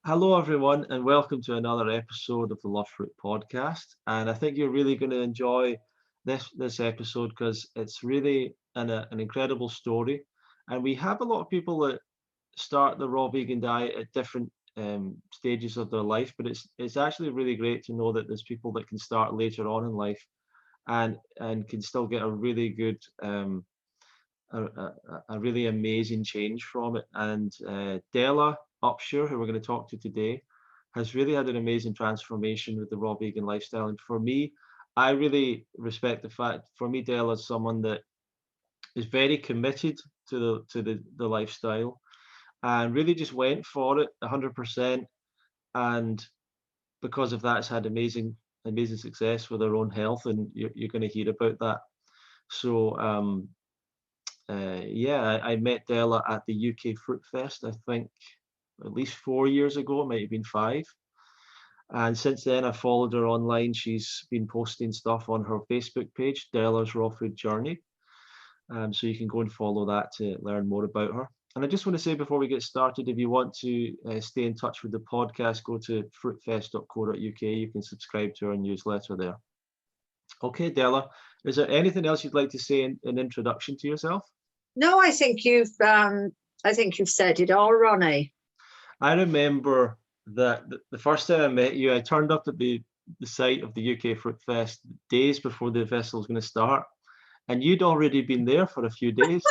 Hello, everyone, and welcome to another episode of the Love Fruit podcast. And I think you're really going to enjoy this episode because it's really an incredible story. And we have a lot of people that start the raw vegan diet at different stages of their life, but it's actually really great to know that there's people that can start later on in life and can still get a really good a really amazing change from it. And Della Upsher, who we're going to talk to today, has really had an amazing transformation with the raw vegan lifestyle. And for me, I really respect the fact. For me, Della is someone that is very committed to the lifestyle and really just went for it 100%. And because of that, has had amazing success with her own health, and you're going to hear about that. So yeah, I met Della at the UK Fruit Fest, I think at least 4 years ago, it might have been five. And since then, I followed her online. She's been posting stuff on her Facebook page, Della's Raw Food Journey. So you can go and follow that to learn more about her. And I just want to say before we get started, if you want to stay in touch with the podcast, go to fruitfest.co.uk. You can subscribe to our newsletter there. Okay, Della, is there anything else you'd like to say in introduction to yourself? No, I think you've said it all, Ronnie. I remember that the first time I met you, I turned up at the site of the UK Fruit Fest days before the festival was going to start, and you'd already been there for a few days.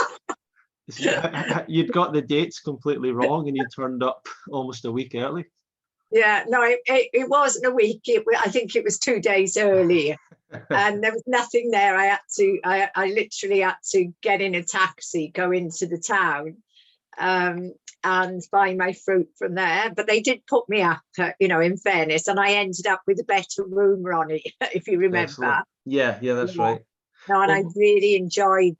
You'd got the dates completely wrong, and you turned up almost a week early. Yeah, no, it wasn't a week. I think it was 2 days early, and there was nothing there. I literally had to get in a taxi, go into the town, and buy my fruit from there. But they did put me up, in fairness, and I ended up with a better room, Ronnie, if you remember. Excellent. Yeah, that's right. No, and I really enjoyed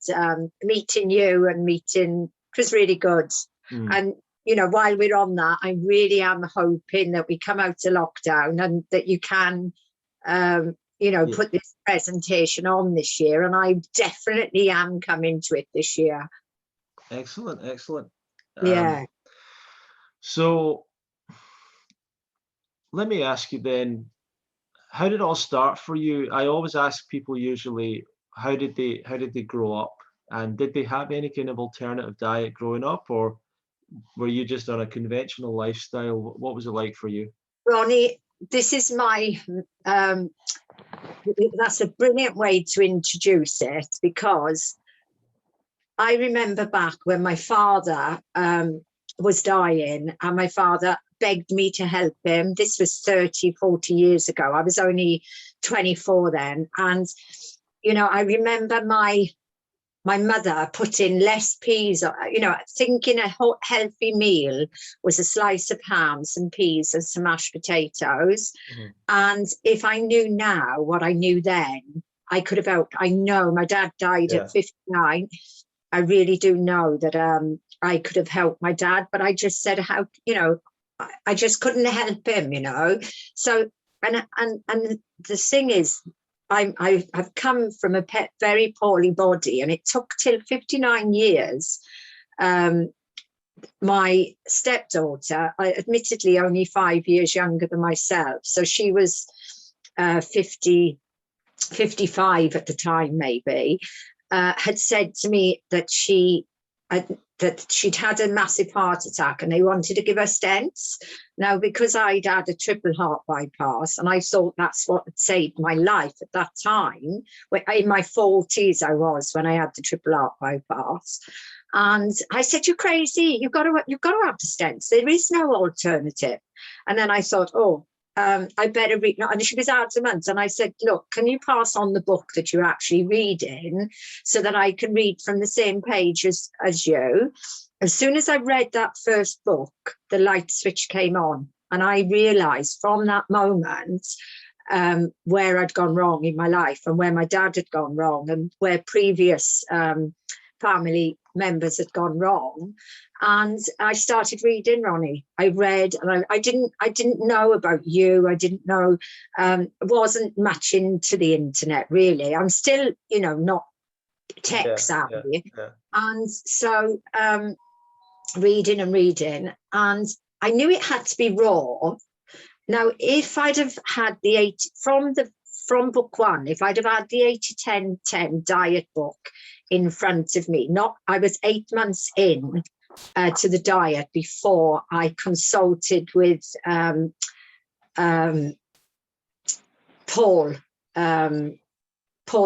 meeting you and meeting. It was really good. And while we're on that, I really am hoping that we come out of lockdown and that you can, put this presentation on this year. And I definitely am coming to it this year. Excellent. Yeah. So let me ask you then, how did it all start for you? I always ask people usually, how did they grow up? And did they have any kind of alternative diet growing up, or were you just on a conventional lifestyle? What was it like for you? Ronnie, this is that's a brilliant way to introduce it, because I remember back when my father was dying, and my father begged me to help him. This was 30, 40 years ago. I was only 24 then. And, I remember my mother putting less peas, thinking a healthy meal was a slice of ham, some peas and some mashed potatoes. And if I knew now what I knew then, I could have helped. I know my dad died at 59. I really do know that I could have helped my dad, but I just said, I just couldn't help him, So, and the thing is, I've come from a very poorly body, and it took till 59 years. My stepdaughter, admittedly only 5 years younger than myself, so she was 55 at the time, maybe, had said to me that she'd had a massive heart attack and they wanted to give her stents. Now, because I'd had a triple heart bypass, and I thought that's what had saved my life at that time, in my 40s I was when I had the triple heart bypass. And I said, "You're crazy, you've got to have the stents. There is no alternative." And then I thought, I better read. And she was adamant. And I said, "Look, can you pass on the book that you're actually reading so that I can read from the same page as you?" As soon as I read that first book, the light switch came on. And I realized from that moment where I'd gone wrong in my life, and where my dad had gone wrong, and where previous family members had gone wrong. And I started reading, Ronnie. I read, and I didn't know about you. I didn't know, wasn't much into the internet, really. I'm still, not tech savvy. And so reading. And I knew it had to be raw. Now, if I'd have had the 80 from book one, if I'd have had the 80-10-10 diet book in front of me, I was 8 months in to the diet before I consulted with Paul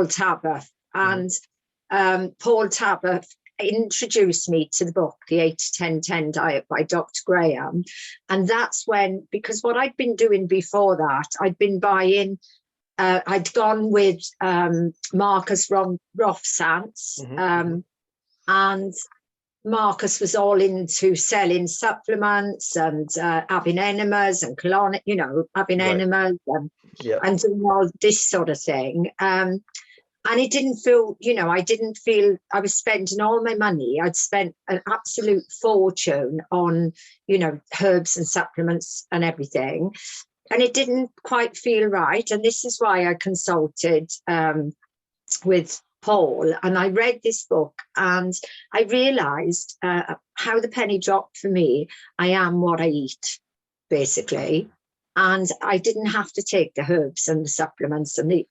Taber, and Paul Taber introduced me to the book, The 80-10-10 Diet by Dr. Graham. And that's when, because what I'd been doing before that, I'd been buying, I'd gone with Marcus Rothsantz, and Marcus was all into selling supplements and having enemas and colonic, having enemas and doing all this sort of thing. And it didn't feel, I didn't feel I was spending all my money. I'd spent an absolute fortune on, herbs and supplements and everything. And it didn't quite feel right. And this is why I consulted with Paul, and I read this book, and I realized how the penny dropped for me. I am what I eat, basically. And I didn't have to take the herbs and the supplements and the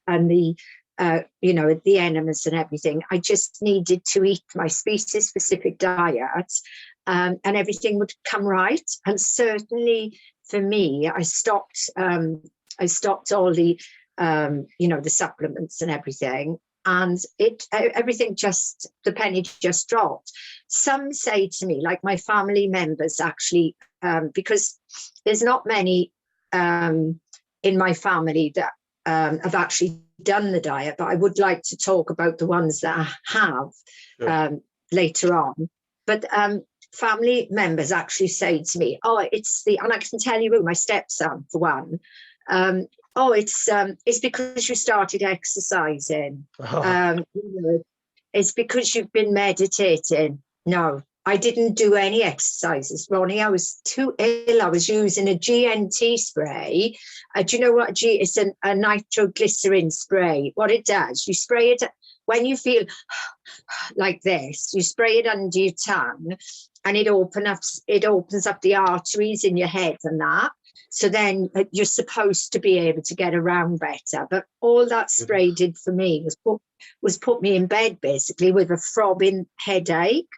enemas and everything. I just needed to eat my species-specific diet, and everything would come right. And certainly for me, I stopped all the the supplements and everything, and the penny just dropped. Some say to me, like my family members actually, because there's not many in my family that have actually done the diet, but I would like to talk about the ones that I have later on. But family members actually say to me, and I can tell you who, my stepson for one, it's because you started exercising. It's because you've been meditating. No, I didn't do any exercises, Ronnie. I was too ill. I was using a GNT spray. Do you know what? It's a nitroglycerin spray. What it does, you spray it when you feel like this. You spray it under your tongue, and it opens up the arteries in your head and that. So then you're supposed to be able to get around better. But all that spray did for me was put me in bed, basically, with a throbbing headache.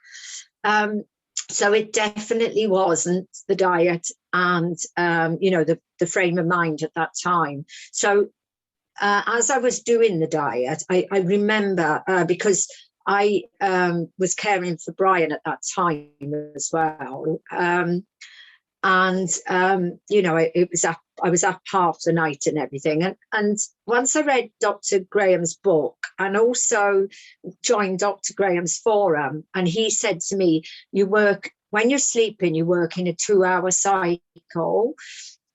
So it definitely wasn't the diet and, the frame of mind at that time. So as I was doing the diet, I remember, because I was caring for Brian at that time as well. I was up half the night and everything. And once I read Dr. Graham's book and also joined Dr. Graham's forum, and he said to me, when you're sleeping, you work in a 2-hour cycle.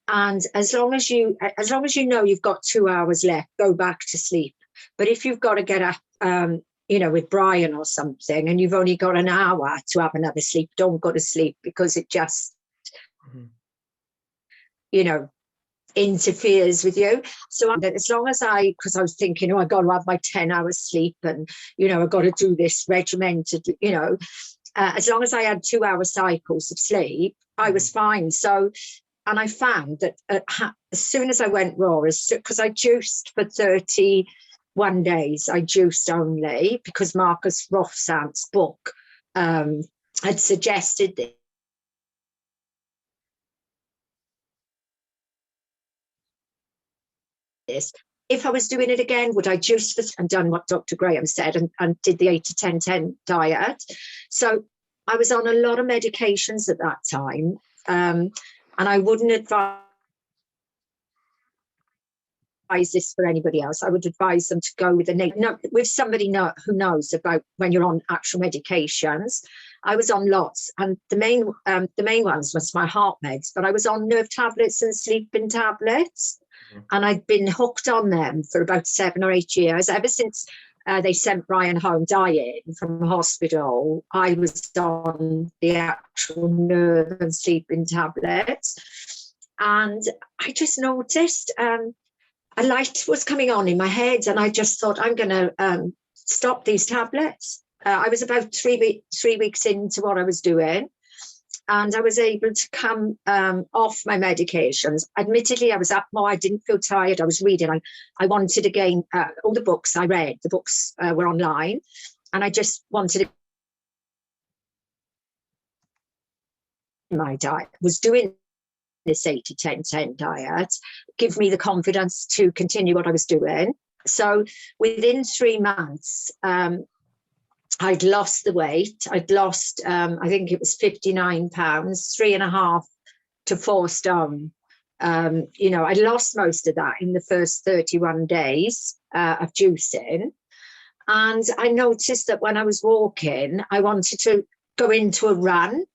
And as long as you know you've got 2 hours left, go back to sleep. But if you've got to get up, with Brian or something, and you've only got an hour to have another sleep, don't go to sleep, because it just interferes with you. So as long as because I was thinking, I got to have my 10 hours sleep, and I got to do this regimented, as long as I had 2-hour cycles of sleep, I was fine. So, and I found that as soon as I went raw, because I juiced for 31 days, I juiced only because Marcus Rothsant's book had suggested this. If I was doing it again, would I juice and done what Dr. Graham said and did the 80-10-10 diet? So I was on a lot of medications at that time, and I wouldn't advise this for anybody else. I would advise them to go with somebody who knows about when you're on actual medications. I was on lots, and the main ones was my heart meds, but I was on nerve tablets and sleeping tablets. And I'd been hooked on them for about 7 or 8 years. Ever since they sent Brian home dying from hospital, I was on the actual nerve and sleeping tablets. And I just noticed a light was coming on in my head, and I just thought, I'm going to stop these tablets. I was about 3 weeks into what I was doing. and I was able to come off my medications. Admittedly, I was up more. I didn't feel tired. I was reading. I wanted again, all the books I read, the books were online, and I just wanted my diet, was doing this 80-10-10 diet, give me the confidence to continue what I was doing. So within 3 months, I'd lost the weight. I'd lost, I think it was 59 pounds, 3.5 to 4 stone. You know, I lost most of that in the first 31 days of juicing. And I noticed that when I was walking, I wanted to go into a run.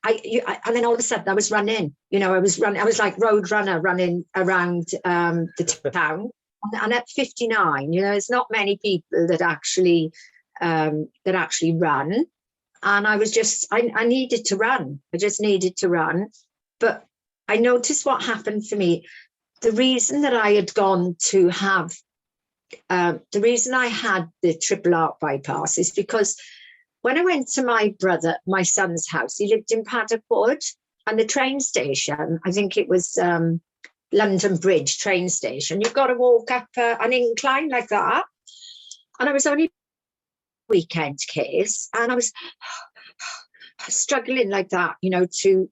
And then all of a sudden I was running, you know, I was like road runner running around the town. And at 59, you know, there's not many people that actually run. And I was just, I needed to run. I just needed to run. But I noticed what happened for me. The reason that I had gone to have, the reason I had the triple heart bypass is because when I went to my son's house, he lived in Paddock Wood, and the train station, I think it was London Bridge train station, you've got to walk up an incline like that. And I was only a weekend case, and I was struggling like that, you know, to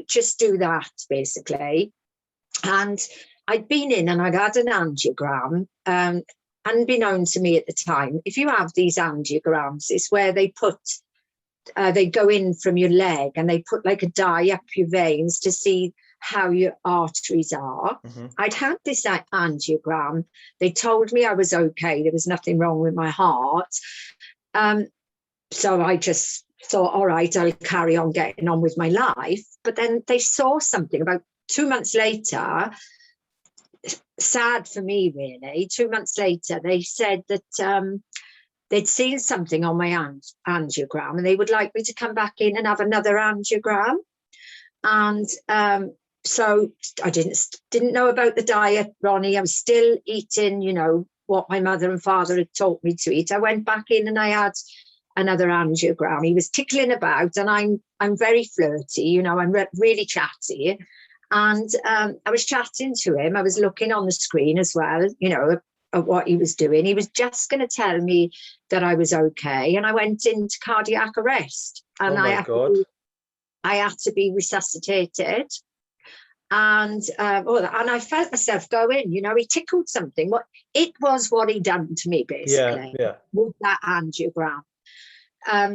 just do that basically. And I'd been in and I'd had an angiogram. Unbeknown to me at the time, if you have these angiograms, it's where they put, they go in from your leg and they put like a dye up your veins to see how your arteries are. Mm-hmm. I'd had this angiogram. They told me I was okay. There was nothing wrong with my heart. So I just thought, all right, I'll carry on getting on with my life. But then they saw something about 2 months later. Sad for me, really. 2 months later, they said that they'd seen something on my angiogram and they would like me to come back in and have another angiogram. And so I didn't know about the diet, Ronnie. I was still eating, you know, what my mother and father had taught me to eat. I went back in and I had another angiogram. He was tickling about, and I'm very flirty, you know, I'm really chatty. And I was chatting to him. I was looking on the screen as well, you know, at what he was doing. He was just going to tell me that I was okay. And I went into cardiac arrest. And I had to be resuscitated. And I felt myself go in, you know, he tickled something. It was what he done to me, basically, with that angiogram.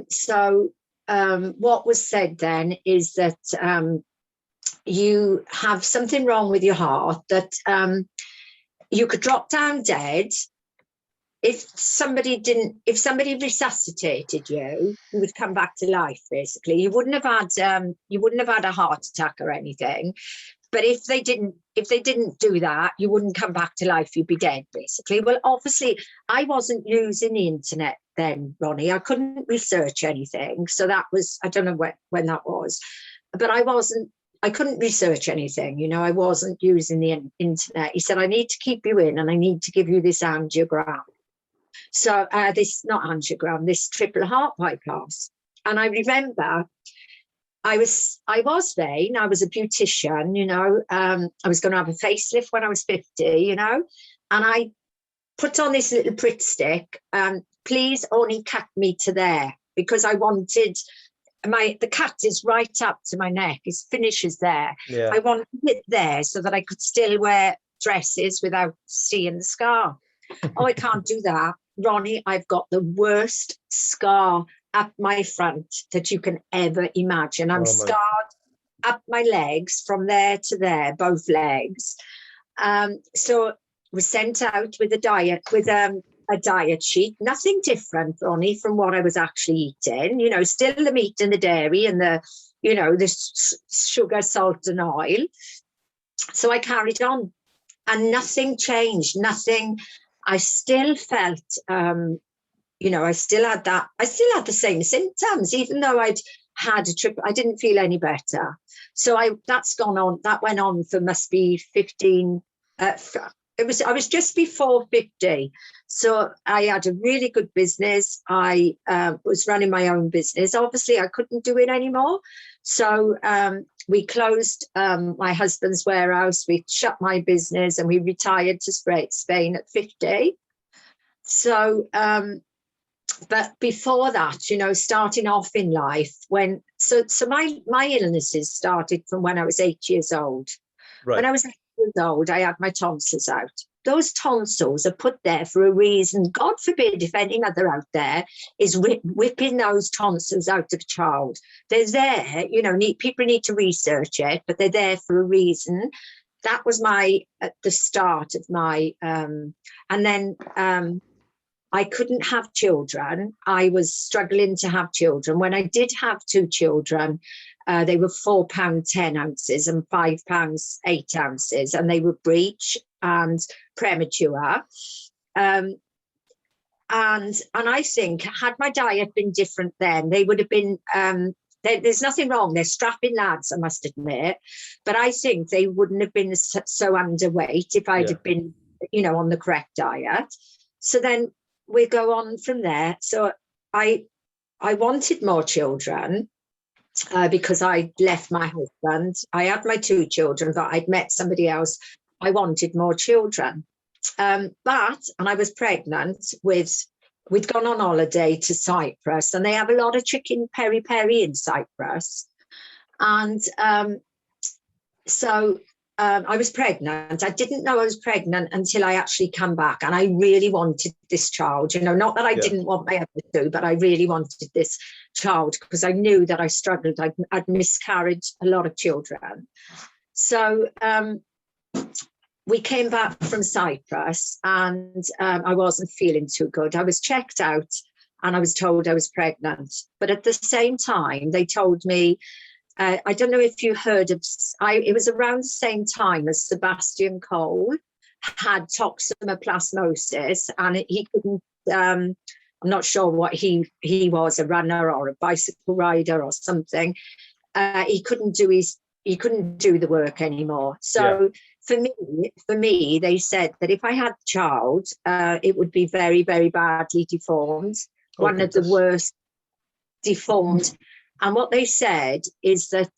So what was said then is that you have something wrong with your heart, that you could drop down dead. If somebody resuscitated you, you would come back to life. Basically, you wouldn't have had a heart attack or anything. But if they didn't do that, you wouldn't come back to life. You'd be dead, basically. Well, obviously, I wasn't using the internet then, Ronnie. I couldn't research anything. So that was, I don't know when that was, but I couldn't research anything. You know, I wasn't using the internet. He said, I need to keep you in and I need to give you this angiogram. So this triple heart bypass. And I remember I was vain. I was a beautician, you know. I was going to have a facelift when I was 50, you know. And I put on this little Pritt stick. Please only cut me to there, because I wanted the cut is right up to my neck. It finishes there. Yeah. I wanted it there so that I could still wear dresses without seeing the scar. Oh, I can't do that, Ronnie. I've got the worst scar up my front that you can ever imagine. I'm scarred up my legs from there to there, both legs. So was sent out with a diet sheet, nothing different, Ronnie, from what I was actually eating. You know, still the meat and the dairy and the sugar, salt and oil. So I carried on, and nothing changed. Nothing. I still felt. I still had the same symptoms, even though I'd had a trip. I didn't feel any better. So that went on for must be 15. I was just before 50. So I had a really good business. I was running my own business. Obviously, I couldn't do it anymore. So we closed my husband's warehouse, we shut my business, and we retired to Spain at 50. So, but before that, you know, starting off in life, so my illnesses started from when I was 8 years old. Right. When I was 8 years old, I had my tonsils out. Those tonsils are put there for a reason. God forbid if any mother out there is whipping those tonsils out of a child. They're there, you know, people need to research it, but they're there for a reason. That was at the start of my, and then I couldn't have children. I was struggling to have children. When I did have 2 children, they were £4.10 and £5.8, and they were breech and premature. And I think had my diet been different then, they would have been, there's nothing wrong. They're strapping lads, I must admit, but I think they wouldn't have been so underweight if I'd have been, you know, on the correct diet. So then we go on from there. So I wanted more children because I left my husband. I had my 2 children, but I'd met somebody else. I wanted more children. And I was pregnant we'd gone on holiday to Cyprus, and they have a lot of chicken peri-peri in Cyprus. And so I was pregnant. I didn't know I was pregnant until I actually come back, and I really wanted this child, you know, not that I didn't want my other 2, but I really wanted this child because I knew that I struggled. I'd miscarried a lot of children. So we came back from Cyprus, and I wasn't feeling too good. I was checked out and I was told I was pregnant. But at the same time, they told me, I don't know if you heard of, it was around the same time as Sebastian Coe had toxoplasmosis, and he couldn't, I'm not sure what he was, a runner or a bicycle rider or something. He couldn't do the work anymore. So for me, they said that if I had a child, it would be very, very badly deformed, one of the worst deformed. And what they said is that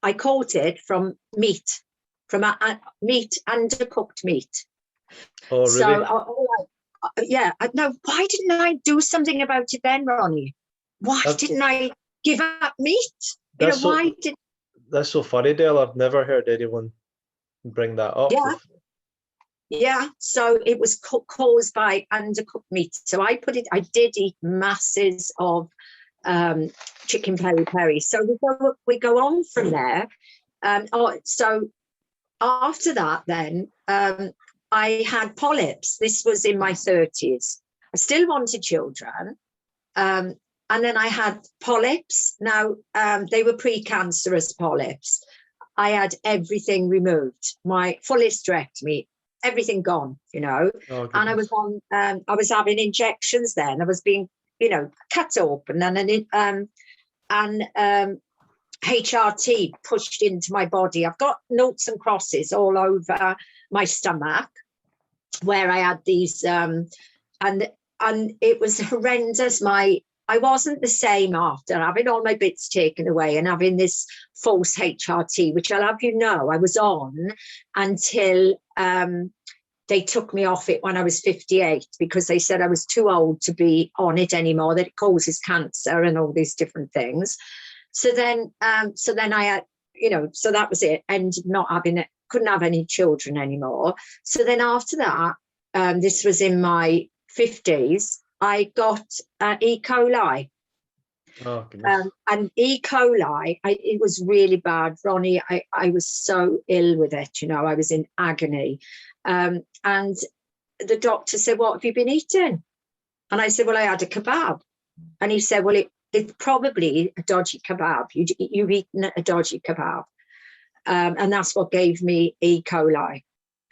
I caught it from meat, undercooked meat. Oh, really? So, no, why didn't I do something about it then, Ronnie? Why didn't I give up meat? You know, why did? That's so funny, Dale. I've never heard anyone bring that up. Yeah. So it was caused by undercooked meat. So I did eat masses of chicken peri-peri. So we go on from there. So after that, then I had polyps. This was in my 30s. I still wanted children. And then I had polyps. Now, they were precancerous polyps. I had everything removed, my full hysterectomy, everything gone, you know. Oh, and I was on, I was having injections then. I was being, you know, cut open and HRT pushed into my body. I've got notes and crosses all over my stomach where I had these, and it was horrendous. I wasn't the same after having all my bits taken away and having this false HRT, which I'll have you know I was on until they took me off it when I was 58 because they said I was too old to be on it anymore, that it causes cancer and all these different things. So then I had, you know, so that was it. Ended not having it, couldn't have any children anymore. So then after that, this was in my 50s, I got E. coli. Oh, goodness. And E. coli, it was really bad, Ronnie. I was so ill with it, you know, I was in agony. And the doctor said, what have you been eating? And I said, well, I had a kebab. And he said, well, it's probably a dodgy kebab. You've eaten a dodgy kebab. And that's what gave me E. coli.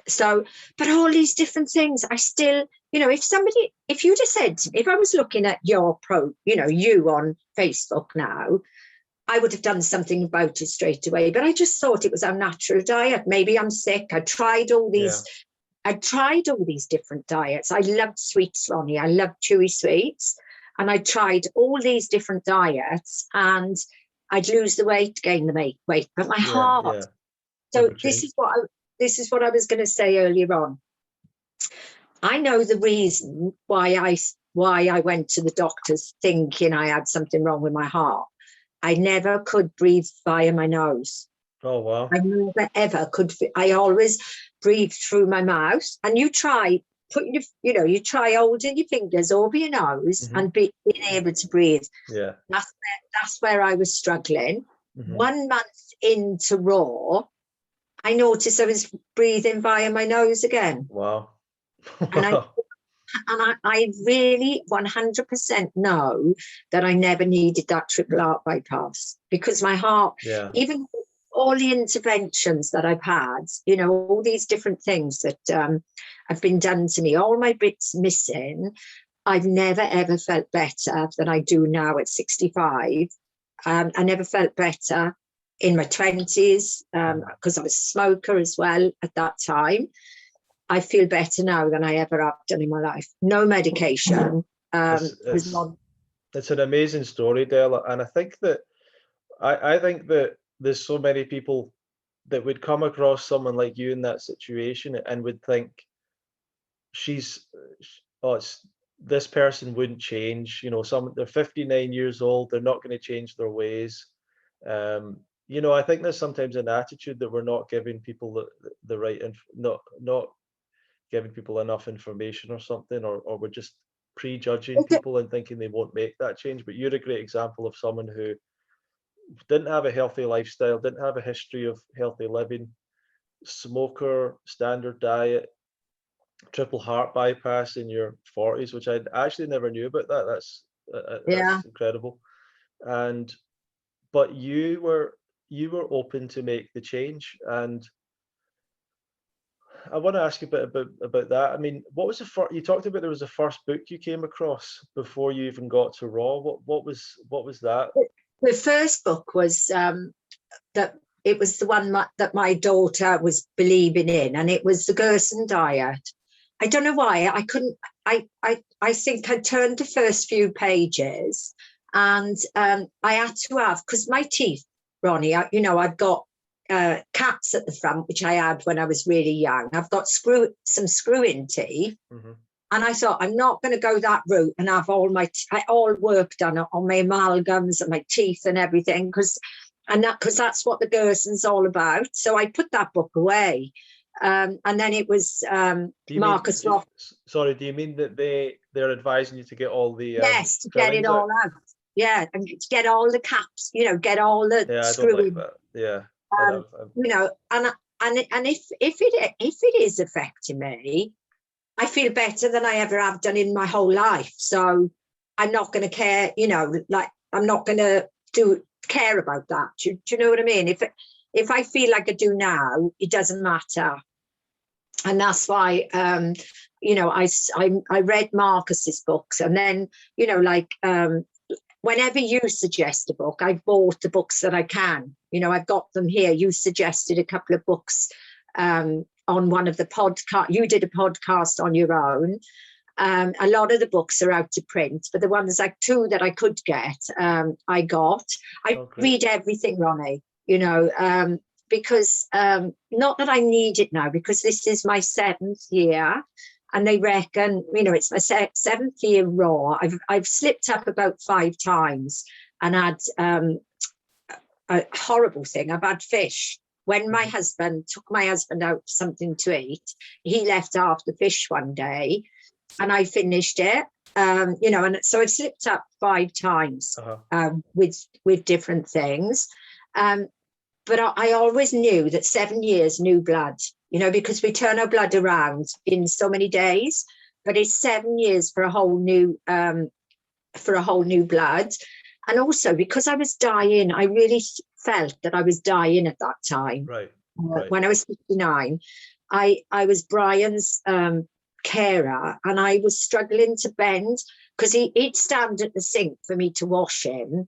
So, but all these different things, I still, you know, if you'd have said to me, if I was looking at you on Facebook now, I would have done something about it straight away. But I just thought it was our natural diet. Maybe I'm sick. I tried all these different diets. I loved sweets, Ronnie. I loved chewy sweets. And I tried all these different diets. And I'd lose the weight, gain the weight, but my heart. So Never this changed. is what I was going to say earlier on. I know the reason why I went to the doctors thinking I had something wrong with my heart. I never could breathe via my nose. Oh, wow. I never ever could. I always breathe through my mouth. And you try putting you try holding your fingers over your nose and being able to breathe. Yeah. That's where I was struggling. 1 month into Raw, I noticed I was breathing via my nose again. Wow. And I really 100% know that I never needed that triple heart bypass, because my heart, even all the interventions that I've had, all these different things that have been done to me, all my bits missing, I've never ever felt better than I do now at 65. I never felt better in my 20s because I was a smoker as well at that time. I feel better now than I ever have done in my life. No medication. It's an amazing story, Della, and I think that there's so many people that would come across someone like you in that situation and would think this person wouldn't change. They're 59 years old, they're not going to change their ways. I think there's sometimes an attitude that we're not giving people the right not giving people enough information or something, or we're just prejudging people and thinking they won't make that change. But you're a great example of someone who didn't have a healthy lifestyle, didn't have a history of healthy living, smoker, standard diet, triple heart bypass in your 40s, which I actually never knew about that. That's incredible. But you were open to make the change, and I want to ask you a bit about that. I mean, what was the first? You talked about there was a first book you came across before you even got to Raw. What was that? The first book was that it was the one that my daughter was believing in, and it was the Gerson diet. I don't know why I couldn't. I think I turned the first few pages, and I had to have, because my teeth, Ronnie, I've got caps at the front, which I had when I was really young. I've got some screw-in teeth, and I thought I'm not going to go that route and have all work done on my amalgams and my teeth and everything, because that's what the Gerson's all about. So I put that book away, and then it was Marcus Roth. Sorry, do you mean that they're advising you to get all the yes, to get it all out? Yeah, and to get all the caps, get all the screw-in. I don't like that. Yeah. And if it is affecting me, I feel better than I ever have done in my whole life. So I'm not going to care, I'm not going to care about that. Do you know what I mean? If I feel like I do now, it doesn't matter. And that's why, I read Marcus's books, and then, whenever you suggest a book, I've bought the books that I can. I've got them here. You suggested a couple of books on one of the podcast. You did a podcast on your own. A lot of the books are out to print, but the ones like 2 that I could get, I got. I read everything, Ronnie, because not that I need it now, because this is my 7th year. And they reckon, it's my 7th year Raw. I've slipped up about 5 times and had a horrible thing. I've had fish. When my husband took my husband out for something to eat, he left half the fish one day, and I finished it. And so I've slipped up 5 times with different things. But I always knew that 7 years, new blood, because we turn our blood around in so many days, but it's 7 years for a whole new blood. And also because I was dying, I really felt that I was dying at that time. Right. When I was 59, I was Brian's carer, and I was struggling to bend, because he'd stand at the sink for me to wash him.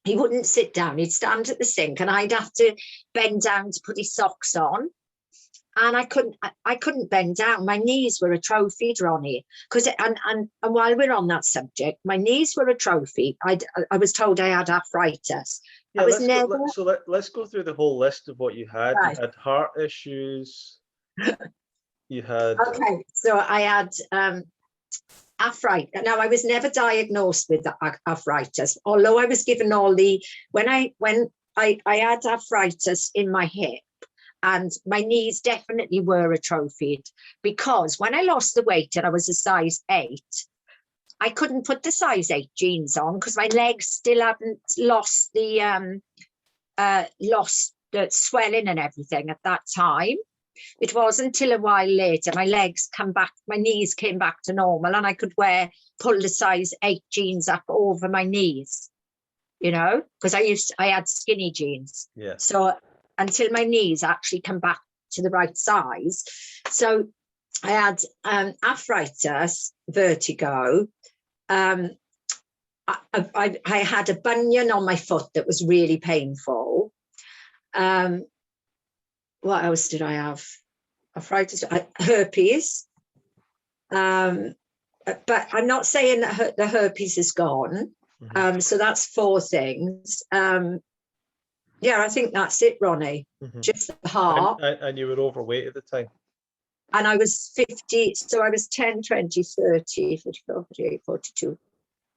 He wouldn't sit down. He'd stand at the sink, and I'd have to bend down to put his socks on. And I couldn't bend down. My knees were atrophied, Ronnie. And while we're on that subject, my knees were atrophied. I was told I had arthritis Yeah, I was let's go. never Let's go through the whole list of what you had. You right. had heart issues. You had Okay, so I had arthritis. Now, I was never diagnosed with arthritis, although I was given all the when I had arthritis in my hip, and my knees definitely were atrophied, because when I lost the weight and I was a size 8, I couldn't put the size 8 jeans on because my legs still hadn't lost the swelling and everything at that time. It wasn't until a while later my knees came back to normal, and I could pull the size 8 jeans up over my knees, because I had skinny jeans. yeah. So until my knees actually come back to the right size. So I had arthritis, vertigo. I had a bunion on my foot that was really painful. What else did I have? Arthritis, herpes. But I'm not saying that the herpes is gone. Mhm. So that's 4 things. Yeah, I think that's it, Ronnie. Mhm. Just the heart. And you were overweight at the time. And I was 50, so I was 10, 20, 30, 44, 48, 42,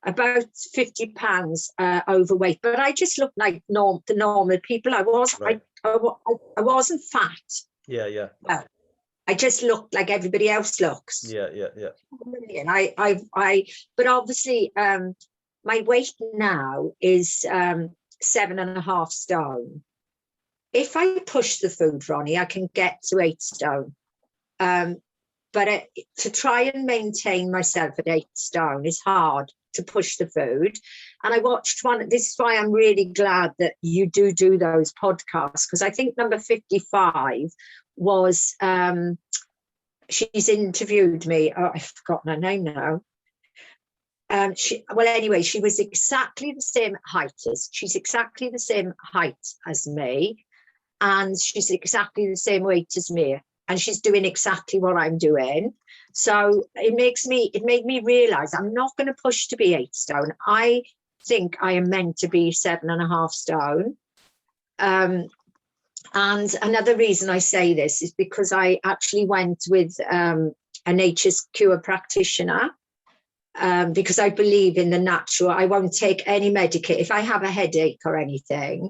about 50 pounds overweight. But I just looked like the normal people. I Right. wasn't fat. Yeah. I just looked like everybody else looks. Yeah. But obviously, my weight now is 7.5 stone. If I push the food, Ronnie, I can get to 8 stone. But to try and maintain myself at 8 stone is hard, to push the food. And I watched one. This is why I'm really glad that you do those podcasts, because I think number 55 was she's interviewed me. Oh, I've forgotten her name now. She was exactly the same height she's exactly the same height as me, and she's exactly the same weight as me, and she's doing exactly what I'm doing. So it made me realize I'm not going to push to be 8 stone. I think I am meant to be 7.5 stone. And another reason I say this is because I actually went with a nature's cure practitioner, because I believe in the natural. I won't take any medication. If I have a headache or anything,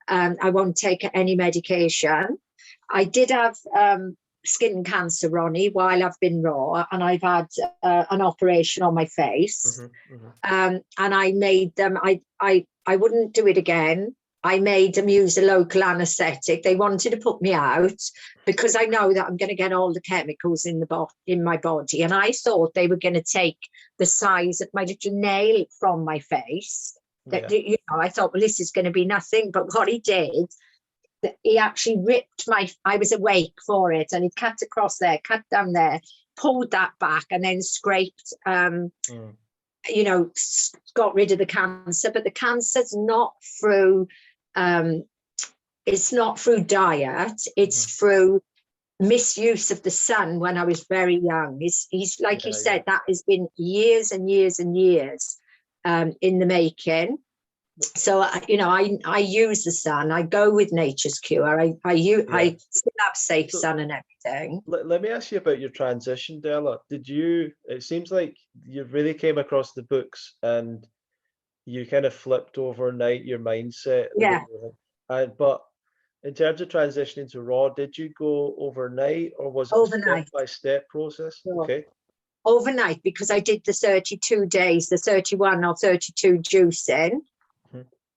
I won't take any medication. I did have skin cancer, Ronnie, while I've been raw, and I've had an operation on my face. And I made them, I wouldn't do it again. I made them use a local anaesthetic. They wanted to put me out because I know that I'm going to get all the chemicals in my body. And I thought they were going to take the size of my little nail from my face. That, I thought, well, this is going to be nothing. But what he did, he actually ripped I was awake for it, and he cut across there, cut down there, pulled that back, and then scraped, got rid of the cancer. But the cancer's not through, it's not through diet, it's through misuse of the sun when I was very young. He's like you said, that has been years and years and years in the making. So, I use the sun. I go with nature's cure. I still have safe sun and everything. Let me ask you about your transition, Della. It seems like you really came across the books and you kind of flipped overnight your mindset. Yeah. But in terms of transitioning to raw, did you go overnight, or was it Overnight. a step-by-step process? Sure. Okay. Overnight, because I did the 32 days, the 31 or 32 juicing.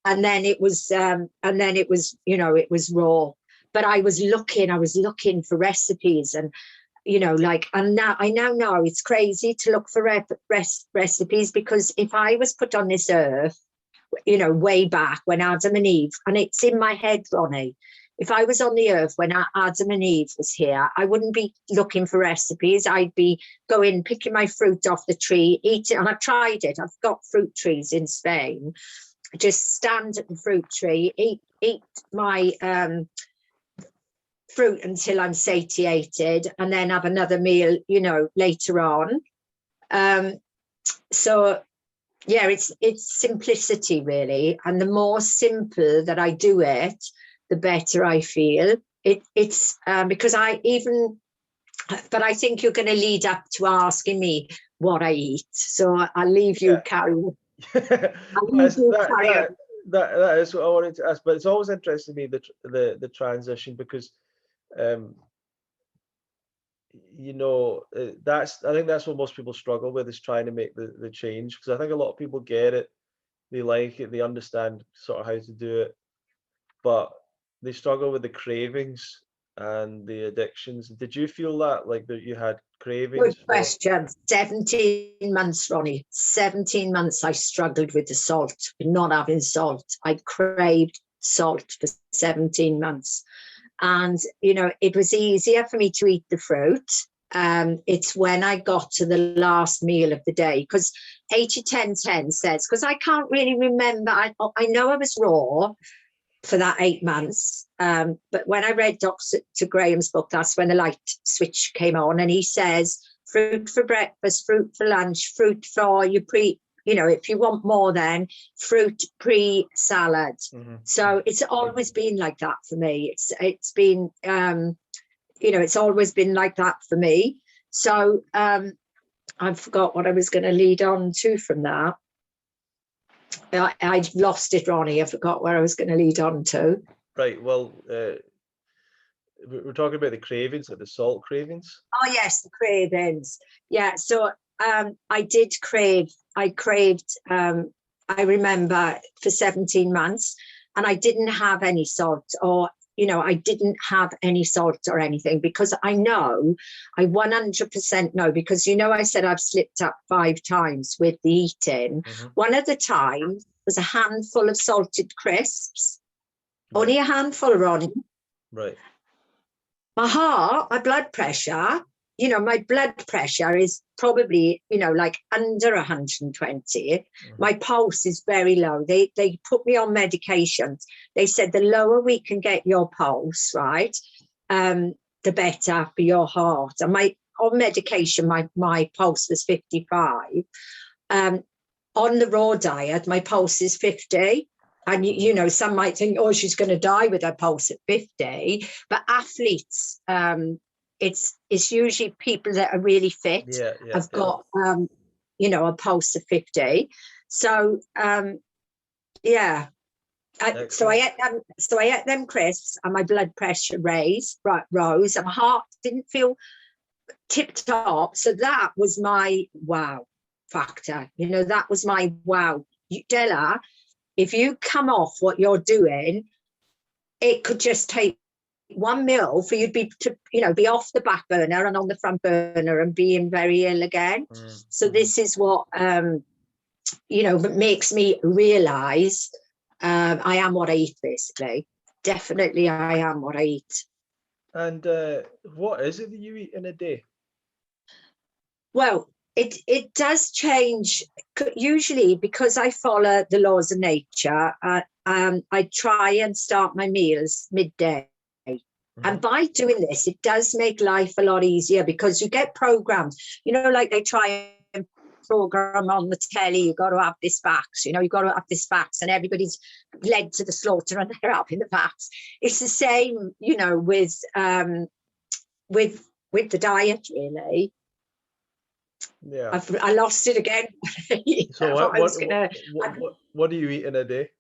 And then it was, it was raw. But I was looking for recipes, and and now I now know it's crazy to look for recipes, because if I was put on this earth, way back when Adam and Eve, and it's in my head, Ronnie, if I was on the earth when Adam and Eve was here, I wouldn't be looking for recipes. I'd be picking my fruit off the tree, eating, and I've tried it. I've got fruit trees in Spain. Just stand at the fruit tree, eat my fruit until I'm satiated, and then have another meal, later on. So yeah, it's simplicity really, and the more simple that I do it, the better I feel. It's because but I think you're going to lead up to asking me what I eat, so I'll leave you Yeah. carry on. I'll Well, leave you carry on. that is what I wanted to ask, but it's always interested me the transition, because um that's, I think that's what most people struggle with, is trying to make the change, because I think a lot of people get it, they like it, they understand sort of how to do it, but they struggle with the cravings and the addictions. Did you feel that, like, that you had cravings Good for? question. 17 months, Ronnie. 17 months I struggled with the salt, not having salt. I craved salt for 17 months. And, it was easier for me to eat the fruit. It's when I got to the last meal of the day, because 80-10-10 says, because I can't really remember, I know I was raw for that 8 months. But when I read Dr. Graham's book, that's when the light switch came on. And he says, fruit for breakfast, fruit for lunch, fruit for your if you want more, then fruit pre-salad. Mm-hmm. So it's always been like that for me. It's been, it's always been like that for me. So I forgot what I was going to lead on to from that. I'd lost it, Ronnie. I forgot where I was going to lead on to. Right. Well, we're talking about the cravings, like the salt cravings. Oh yes, the cravings. Yeah. So I did crave. I craved. I remember for 17 months, and I didn't have any salt, or I didn't have any salt or anything, because I 100% know, because I said I've slipped up 5 times with the eating. Mm-hmm. One of the times was a handful of salted crisps, Right. only a handful, Ronnie. Right. My heart, my blood pressure, my blood pressure is probably, like under 120. Mm-hmm. My pulse is very low. They put me on medications. They said the lower we can get your pulse, right, the better for your heart. And on medication, my pulse was 55. On the raw diet, my pulse is 50. And some might think, oh, she's going to die with her pulse at 50. But athletes, it's usually people that are really fit, have got a pulse of 50. So yeah. So I ate them crisps, and my blood pressure rose, and my heart didn't feel tip top. So that was my wow factor. That was my wow. Della, if you come off what you're doing, it could just take 1 meal for you to be off the back burner and on the front burner and being very ill again. So this is what makes me realize I am what I eat, basically. Definitely I am what I eat. And what is it that you eat in a day? Well, it does change, usually, because I follow the laws of nature. I try and start my meals midday. Mm-hmm. And by doing this, it does make life a lot easier, because you get programs, like they try and program on the telly, you've got to have this vax, you've got to have this vax, and everybody's led to the slaughter and they're having the vax. It's the same, with the diet, really. Yeah. I lost it again. So what do you eat in a day?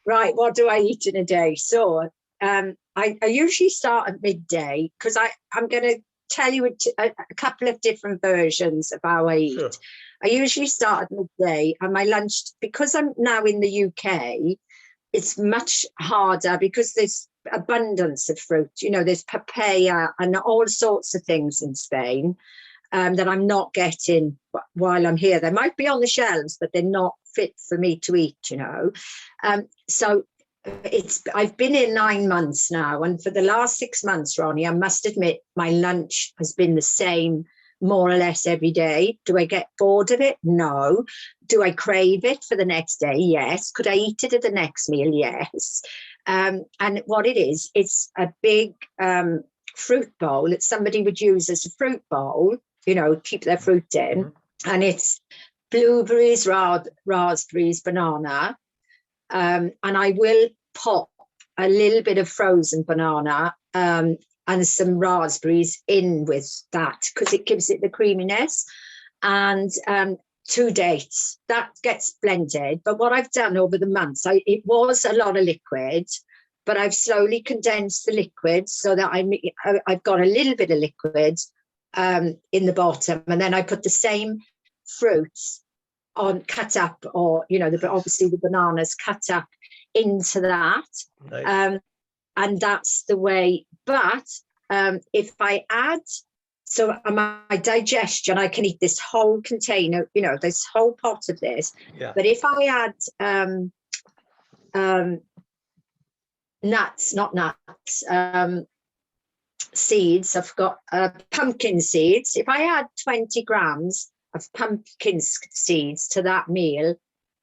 Right, what do I eat in a day? So I usually start at midday, because I'm going to tell you a couple of different versions of how I eat. Sure. I usually start at midday, and my lunch, because I'm now in the UK, it's much harder, because there's abundance of fruit. There's papaya and all sorts of things in Spain that I'm not getting while I'm here. They might be on the shelves, but they're not fit for me to eat, So I've been here 9 months now, and for the last 6 months, Ronnie, I must admit, my lunch has been the same more or less every day. Do I get bored of it? No. Do I crave it for the next day? Yes. Could I eat it at the next meal? Yes. And what it is, it's a big fruit bowl that somebody would use as a fruit bowl, keep their fruit in. Mm-hmm. And it's blueberries, raspberries, banana, and I will pop a little bit of frozen banana and some raspberries in with that because it gives it the creaminess, and 2 dates. That gets blended. But what I've done over the months, it was a lot of liquid, but I've slowly condensed the liquid so that I've got a little bit of liquid in the bottom, and then I put the same fruits on cut up, or obviously the bananas cut up into that. Nice. And that's the way. But if I add, so my digestion, I can eat this whole container, this whole pot of this. Yeah. But if I add seeds, I've got pumpkin seeds. If I add 20 grams of pumpkin seeds to that meal,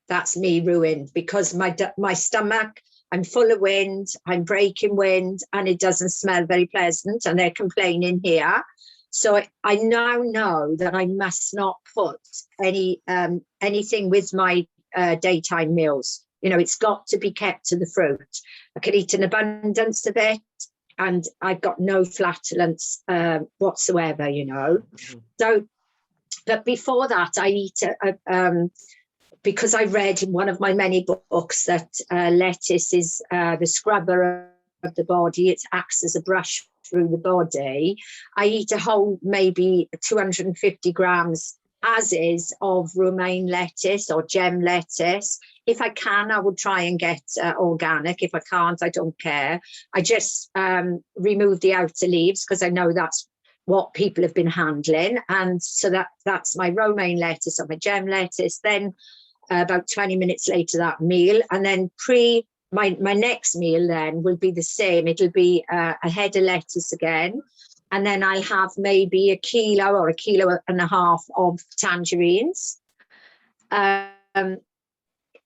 that's me ruined, because my stomach, I'm full of wind, I'm breaking wind, and it doesn't smell very pleasant, and they're complaining here. So I now know that I must not put anything with my daytime meals. It's got to be kept to the fruit. I can eat an abundance of it, and I've got no flatulence whatsoever, Mm-hmm. So, but before that, I eat because I read in one of my many books that lettuce is the scrubber of the body. It acts as a brush through the body. I eat a whole maybe 250 grams as is of romaine lettuce or gem lettuce. If I can, I would try and get organic. If I can't, I don't care. I just remove the outer leaves because I know that's what people have been handling. And so that's my romaine lettuce or my gem lettuce. Then about 20 minutes later, that meal. And then my next meal then will be the same. It'll be a head of lettuce again. And then I'll have maybe a kilo or a kilo and a half of tangerines.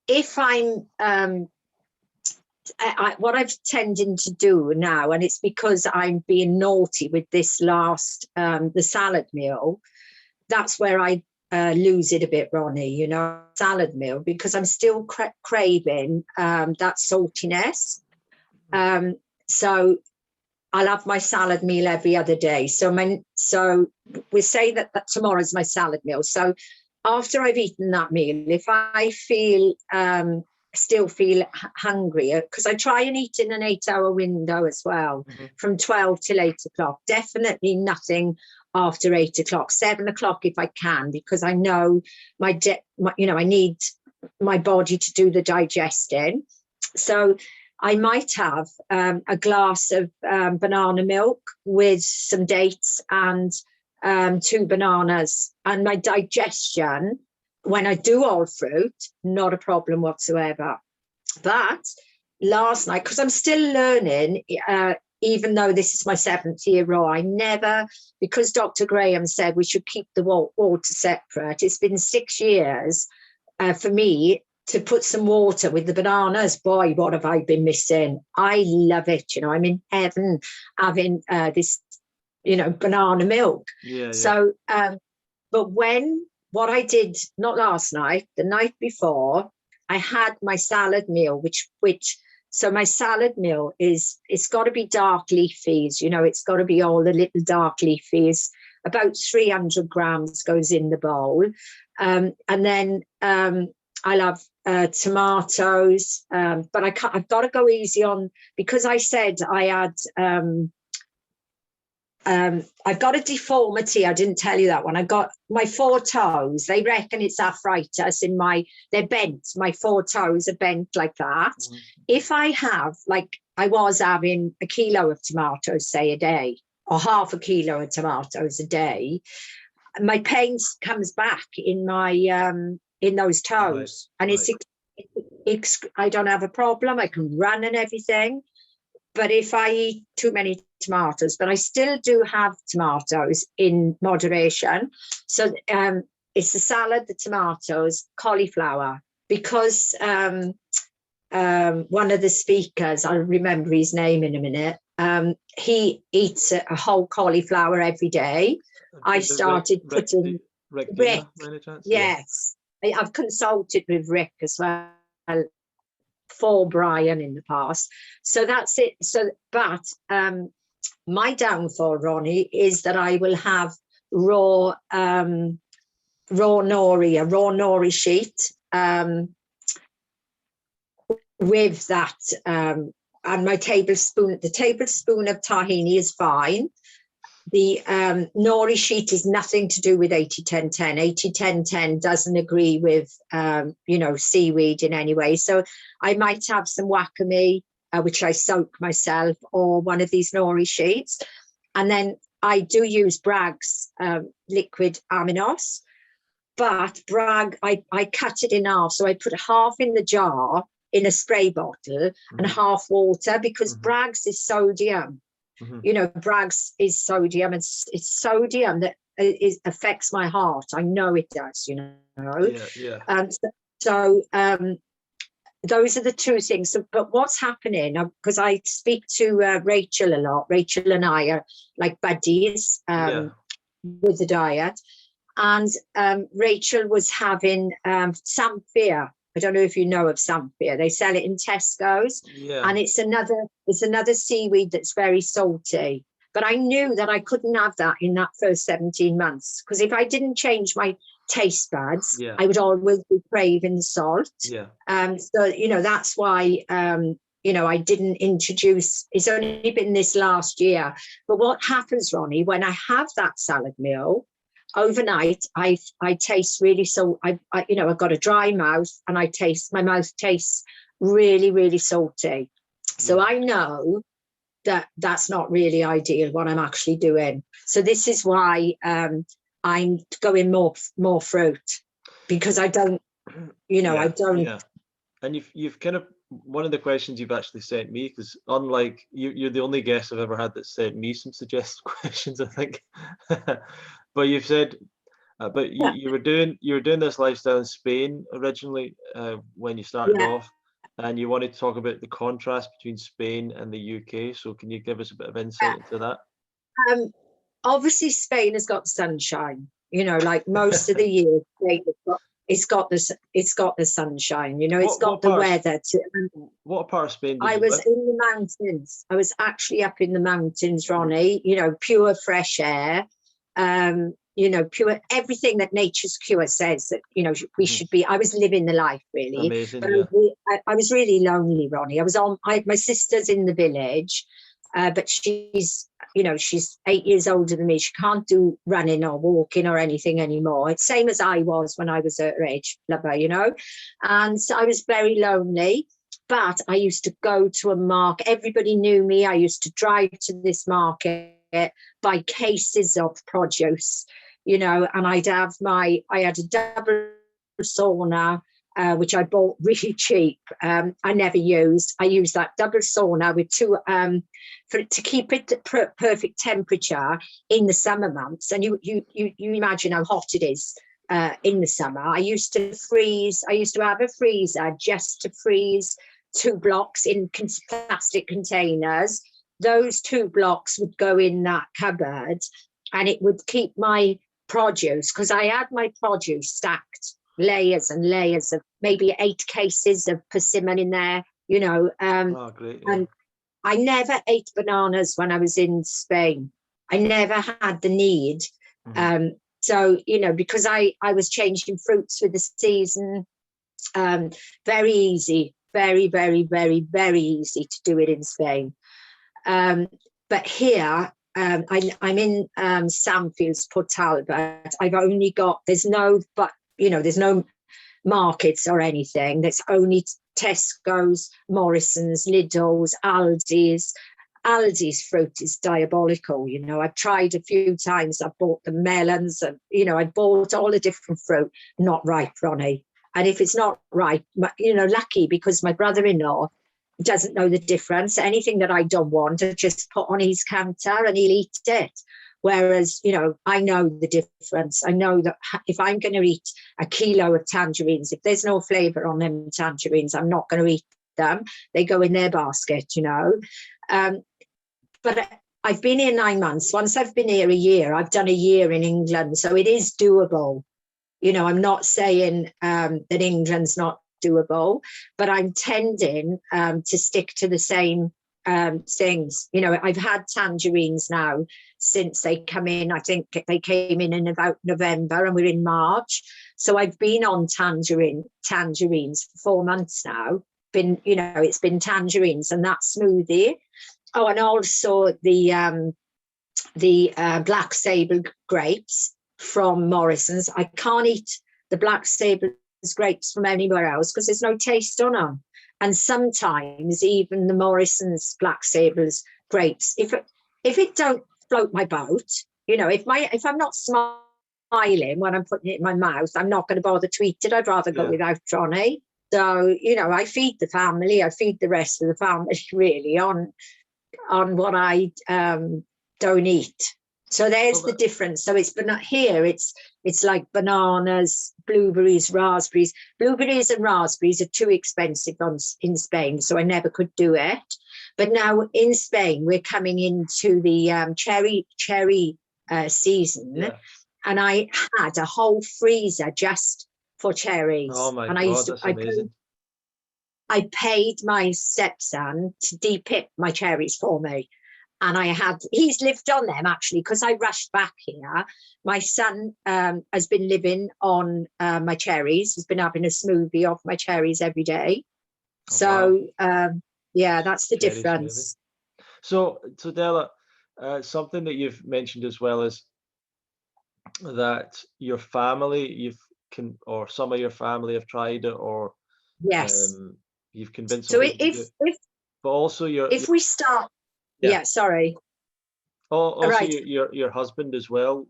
If I'm, what I've tended to do now, and it's because I'm being naughty with this last, the salad meal, that's where I lose it a bit, Ronnie, salad meal, because I'm still craving that saltiness. So I'll have my salad meal every other day. So we say that tomorrow's my salad meal. So after I've eaten that meal, if I still feel hungry, because I try and eat in an 8-hour window as well, mm-hmm. from 12 till 8 o'clock. Definitely nothing after 8 o'clock, 7 o'clock if I can, because I know I need my body to do the digesting. So I might have a glass of banana milk with some dates and 2 bananas, and my digestion, when I do all fruit, not a problem whatsoever. But last night, because I'm still learning, even though this is my 7th year raw, I never, because Dr. Graham said we should keep the water separate, it's been 6 years for me to put some water with the bananas. Boy, what have I been missing? I love it. I'm in heaven having this, banana milk. Yeah. So, but what I did, not last night, the night before, I had my salad meal, so my salad meal it's got to be dark leafies, it's got to be all the little dark leafies. About 300 grams goes in the bowl. And then I'll have tomatoes, but I've got to go easy on, because I said I had, I've got a deformity. I didn't tell you that one. I got my 4 toes. They reckon it's arthritis they're bent. My 4 toes are bent like that. Mm-hmm. If I have, like I was having a kilo of tomatoes, say a day, or half a kilo of tomatoes a day, my pain comes back in my, in those toes. Right. And I don't have a problem. I can run and everything. But if I eat too many tomatoes, but I still do have tomatoes in moderation. So it's the salad, the tomatoes, cauliflower, because one of the speakers, I'll remember his name in a minute, he eats a whole cauliflower every day. I started putting Rick, yes. I've consulted with Rick as well for Brian in the past. So that's it. So, but my downfall, Ronnie, is that I will have raw nori, a raw nori sheet with that, and my tablespoon. The tablespoon of tahini is fine. The nori sheet is nothing to do with 80-10-10. 80-10-10 doesn't agree with, seaweed in any way. So I might have some wakame, which I soak myself, or one of these nori sheets. And then I do use Bragg's liquid aminos, but Bragg, I cut it in half. So I put half in the jar in a spray bottle and half water, because Bragg's is sodium. Bragg's is sodium. It's sodium that affects my heart. I know it does, Yeah. So those are the two things. So, but what's happening, because I speak to Rachel a lot. Rachel and I are like buddies with the diet. And Rachel was having samphire. I don't know if you know of samphire. They sell it in Tesco's, and it's another seaweed that's very salty. But I knew that I couldn't have that in that first 17 months, because if I didn't change my taste buds, I would always be craving the salt. So that's why I didn't introduce. It's only been this last year. But what happens, Ronnie, when I have that salad meal, overnight, I taste really I've got a dry mouth, and my mouth tastes really, really salty. So I know that that's not really ideal what I'm actually doing. So this is why I'm going more fruit, because I don't, I don't. Yeah. And you've kind of, one of the questions you've actually sent me, because unlike you're the only guest I've ever had that sent me some suggested questions, I think. But you've said, you were doing this lifestyle in Spain originally when you started off, and you wanted to talk about the contrast between Spain and the UK. So can you give us a bit of insight into that? Obviously, Spain has got sunshine. Like most of the year, it's got the sunshine. It's got the weather. What part of Spain? I was in the mountains. I was actually up in the mountains, Ronnie. Pure fresh air. Pure everything that nature's cure says that we should be. I was living the life, really. Amazing. But I was really lonely, Ronnie. My sister's in the village, but she's 8 years older than me. She can't do running or walking or anything anymore. It's same as I was when I was her age, lover, and so I was very lonely. But I used to go to a market. Everybody knew me. I used to drive to this market, buy cases of produce, and I had a double sauna, which I bought really cheap. I never used. I used that double sauna with two, to keep it the perfect temperature in the summer months. And you imagine how hot it is in the summer. I used to have a freezer just to freeze 2 blocks in plastic containers. Those 2 blocks would go in that cupboard, and it would keep my produce, because I had my produce stacked, layers and layers of maybe 8 cases of persimmon in there, Oh, great. Yeah. And I never ate bananas when I was in Spain. I never had the need. So, because I was changing fruits with the season, very easy, very, very, very, very easy to do it in Spain. But here, I'm in Sandfields, Port Talbot. I've only got, there's no markets or anything. There's only Tesco's, Morrison's, Lidl's, Aldi's. Aldi's fruit is diabolical. I've tried a few times. I've bought the melons, and I bought all the different fruit, not ripe, Ronnie. And if it's not ripe, lucky, because my brother-in-law doesn't know the difference. Anything that I don't want, I just put on his counter and he'll eat it. Whereas, I know the difference. I know that if I'm going to eat a kilo of tangerines, if there's no flavour on them tangerines, I'm not going to eat them. They go in their basket, But I've been here 9 months. Once I've been here a year, I've done a year in England. So it is doable. You know, I'm not saying that England's not doable, but I'm tending to stick to the same things. You know, I've had tangerines now since they come in. I think they came in about November and we're in March. So I've been on tangerines for 4 months now. You know, it's been tangerines and that smoothie. Oh, and also the black sable grapes from Morrison's. I can't eat the black sable grapes from anywhere else because there's no taste on them. And sometimes even the Morrison's black sables grapes, if it don't float my boat, you know, if I'm not smiling when I'm putting it in my mouth, I'm not going to bother to eat it. I'd rather go without Johnny. So, you know, I feed the family, I feed the rest of the family really on what I don't eat. So there's the difference. So it's here. It's like bananas, blueberries, raspberries. Blueberries and raspberries are too expensive in Spain, so I never could do it. But now in Spain, we're coming into the cherry season, and I had a whole freezer just for cherries. Oh my and God, that's amazing. I paid my stepson to de-pick my cherries for me. And he's lived on them actually, because I rushed back here. My son has been living on my cherries. He's been having a smoothie off my cherries every day. Oh, so, wow. Yeah, that's the Cherry difference. smoothie. So Della, something that you've mentioned as well is that your family, or some of your family have tried it, or Yes. you've convinced some So people to do it. But also if we start, yeah, sorry. Also Right. your husband as well.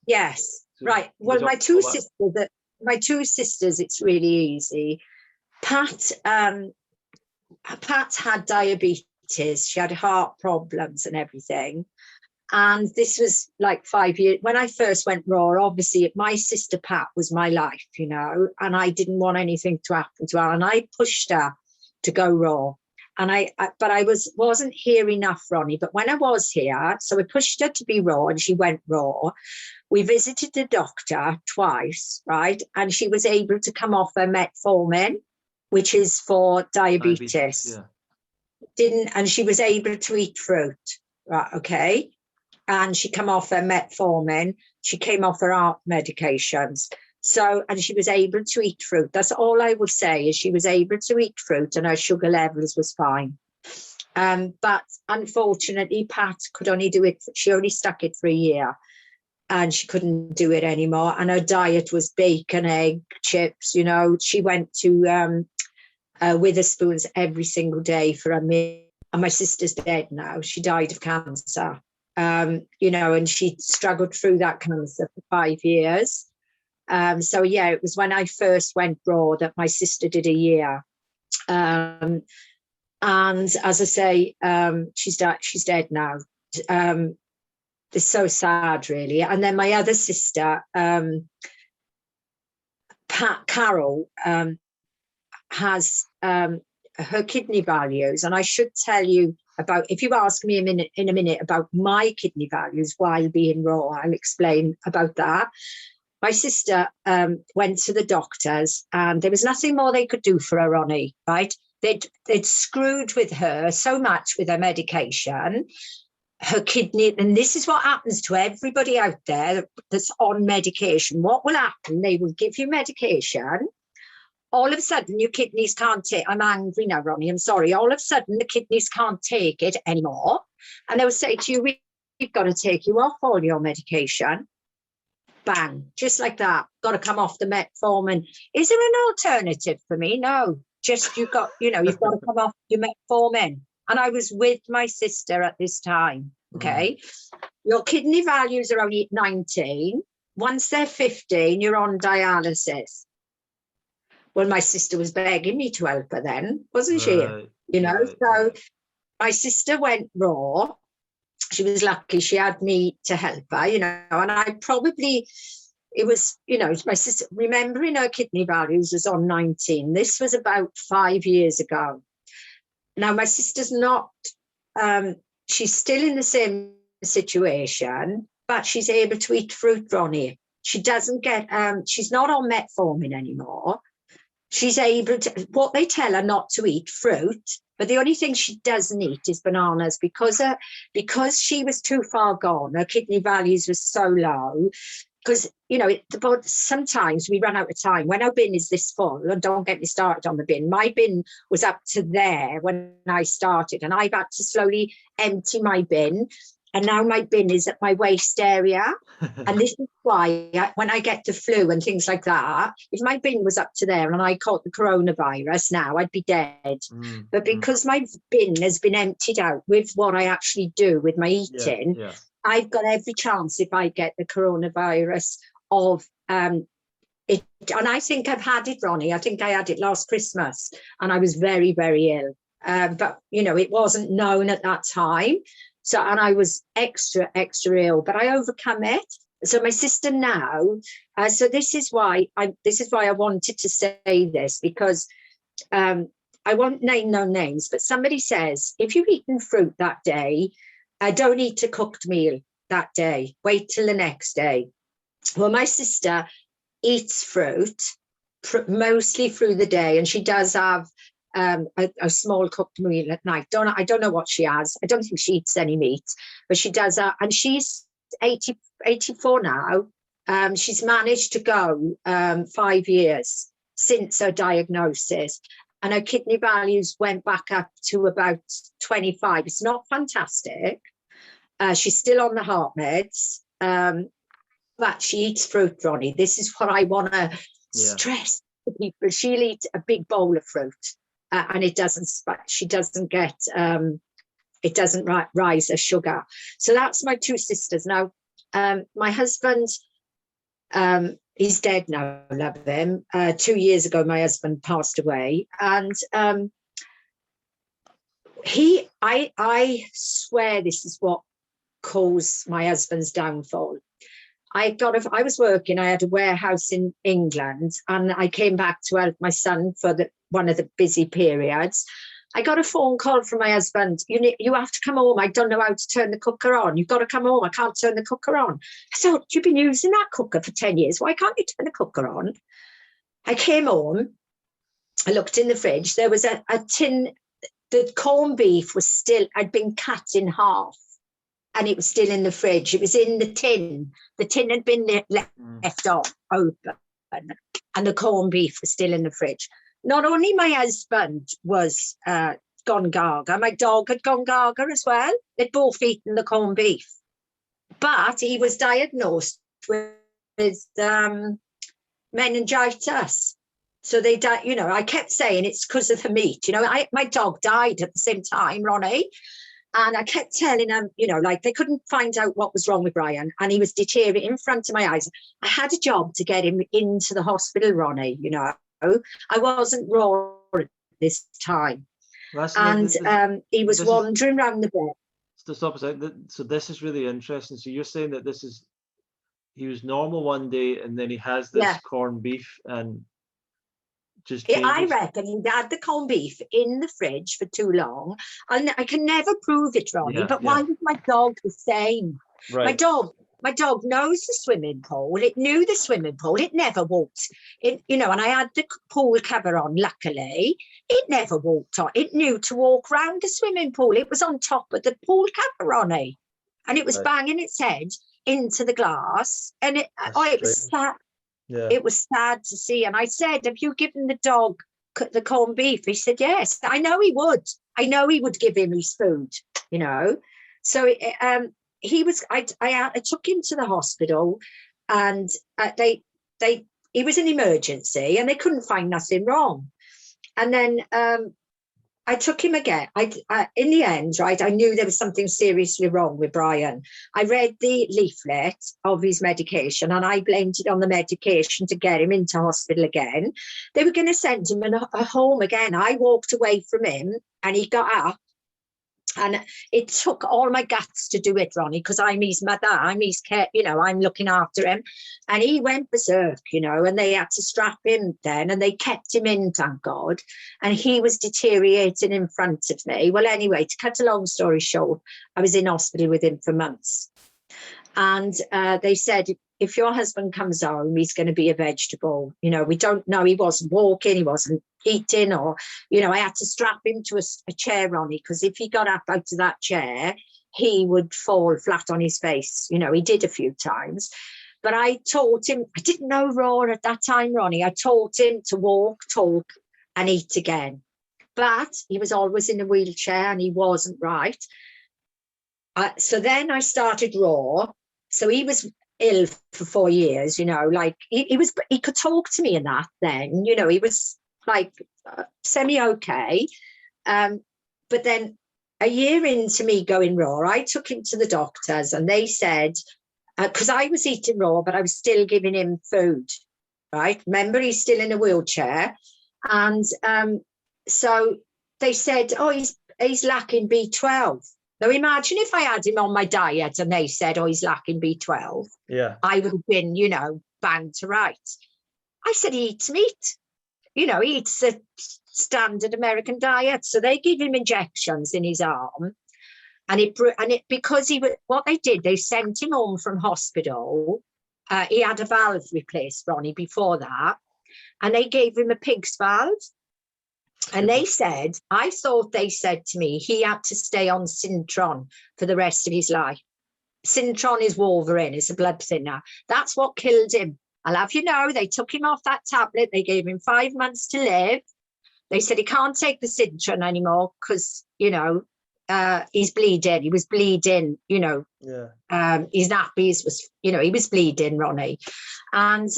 Yes. So Right. Well, my two sisters, it's really easy. Pat had diabetes. She had heart problems and everything. And this was like 5 years. When I first went raw, obviously my sister Pat was my life, you know, and I didn't want anything to happen to her. And I pushed her to go raw. And but I wasn't here enough, Ronnie. But when I was here, so I pushed her to be raw and she went raw. We visited the doctor twice, right? And she was able to come off her metformin, which is for diabetes. And she was able to eat fruit, right? Okay. And she came off her metformin. She came off her heart medications. So, and she was able to eat fruit. That's all I would say, is she was able to eat fruit and her sugar levels was fine. But unfortunately, Pat could only do it. She only stuck it for a year and she couldn't do it anymore. And her diet was bacon, egg, chips. You know, she went to Witherspoon's every single day for a meal. And my sister's dead now. She died of cancer. You know, and she struggled through that cancer for 5 years. So yeah, it was when I first went raw that my sister did a year. And as I say, she's dead now. It's so sad, really. And then my other sister, Carol, has her kidney values, and I should tell you about, if you ask me in a minute about my kidney values while being raw, I'll explain about that. My sister went to the doctors and there was nothing more they could do for her, Ronnie, right? They'd screwed with her so much with her medication, her kidney, and this is what happens to everybody out there that's on medication. What will happen? They will give you medication. All of a sudden, your kidneys can't take. I'm angry now, Ronnie. I'm sorry. All of a sudden, the kidneys can't take it anymore. And they'll say to you, we've got to take you off all your medication. Bang, just like that. Got to come off the metformin. Is there an alternative for me? No. Just you've got to come off your metformin. And I was with my sister at this time. Okay. Your kidney values are only 19. Once they're 15, you're on dialysis. Well, my sister was begging me to help her then, wasn't she? You know, so my sister went raw. She was lucky she had me to help her, you know, and it was, you know, my sister, remembering her kidney values was on 19. This was about 5 years ago. Now, my sister's not, she's still in the same situation, but she's able to eat fruit, Ronnie. She doesn't get, she's not on metformin anymore. She's able to, what they tell her not to eat fruit, but the only thing she doesn't eat is bananas because she was too far gone. Her kidney values were so low. Because, but sometimes we run out of time. When our bin is this full, and don't get me started on the bin, my bin was up to there when I started, and I've had to slowly empty my bin. And now my bin is at my waist area. And this is why when I get the flu and things like that, if my bin was up to there and I caught the coronavirus now, I'd be dead. But because my bin has been emptied out with what I actually do with my eating, I've got every chance if I get the coronavirus of it. And I think I've had it, Ronnie. I think I had it last Christmas and I was very, very ill. But, it wasn't known at that time. So, and I was extra ill, but I overcome it. So my sister now, so this is why I wanted to say this, because I won't name no names, but somebody says, if you've eaten fruit that day, don't eat a cooked meal that day. Wait till the next day. Well, my sister eats fruit mostly through the day, and she does have a small cooked meal at night. I don't know what she has. I don't think she eats any meat, but she does that. And she's 84 now. She's managed to go 5 years since her diagnosis, and her kidney values went back up to about 25. It's not fantastic. She's still on the heart meds, but she eats fruit, Ronnie. This is what I want to stress to people. She'll eat a big bowl of fruit, and she doesn't get, it doesn't rise her sugar. So that's my two sisters. Now, my husband, he's dead now, I love him. 2 years ago, my husband passed away, and I swear this is what caused my husband's downfall. I was working, I had a warehouse in England, and I came back to help my son for one of the busy periods. I got a phone call from my husband. You have to come home. I don't know how to turn the cooker on. You've got to come home. I can't turn the cooker on. I thought, you've been using that cooker for 10 years. Why can't you turn the cooker on? I came home. I looked in the fridge. There was a tin. The corned beef had been cut in half, and it was still in the fridge. It was in the tin. The tin had been left open, and the corned beef was still in the fridge. Not only my husband was gone gaga, my dog had gone gaga as well. They'd both eaten the corned beef. But he was diagnosed with meningitis. So they died, I kept saying it's because of the meat. My dog died at the same time, Ronnie. And I kept telling them, they couldn't find out what was wrong with Brian, and he was deteriorating in front of my eyes. I had a job to get him into the hospital, Ronnie, I wasn't raw at this time. He was wandering around the bed. So this is really interesting. So you're saying that he was normal one day, and then he has this corned beef and just changes. I reckon he had the corned beef in the fridge for too long. And I can never prove it, Ronnie, but why was my dog the same? Right. My dog knows the swimming pool. It knew the swimming pool. It never walked. And I had the pool cover on, luckily. It never walked on. It knew to walk round the swimming pool. It was on top of the pool cover, Ronnie. And it was banging its head into the glass. And it was sad. Yeah. It was sad to see. And I said, have you given the dog the corned beef? He said, yes. I know he would. I know he would give him his food, So I took him to the hospital, and he was an emergency, and they couldn't find nothing wrong. And then I took him again. In the end, right, I knew there was something seriously wrong with Brian. I read the leaflet of his medication, and I blamed it on the medication to get him into hospital again. They were going to send him a home again. I walked away from him, and he got up. And it took all my guts to do it, Ronnie, because I'm his mother, I'm his care, I'm looking after him. And he went berserk, and they had to strap him then, and they kept him in, thank God. And he was deteriorating in front of me. Well, anyway, to cut a long story short, I was in hospital with him for months. And they said, if your husband comes home, he's going to be a vegetable. You know, we don't know. He wasn't walking, he wasn't eating, or, you know, I had to strap him to a chair, Ronnie, because if he got up out of that chair, he would fall flat on his face. You know, he did a few times. But I taught him, I didn't know raw at that time, Ronnie. I taught him to walk, talk, and eat again. But he was always in a wheelchair and he wasn't right. So then I started raw. So he was ill for 4 years, you know, like he could talk to me and that then, you know, he was like semi-okay. But then a year into me going raw, I took him to the doctors and they said, because I was eating raw, but I was still giving him food, right? Remember, he's still in a wheelchair. And so they said, oh, he's lacking B12. Now, imagine if I had him on my diet and they said, oh, he's lacking B12. Yeah. I would have been, you know, bang to rights. I said, he eats meat. You know, he eats a standard American diet. So they give him injections in his arm. And it because what they did, they sent him home from hospital. He had a valve replaced, Ronnie, before that. And they gave him a pig's valve. And they said, I thought they said to me, he had to stay on Syntron for the rest of his life. Syntron is Wolverine, it's a blood thinner. That's what killed him. I'll have you know, they took him off that tablet. They gave him 5 months to live. They said he can't take the Syntron anymore because, you know, he's bleeding. He was bleeding, you know. Yeah. His nappies was, you know, he was bleeding, Ronnie. And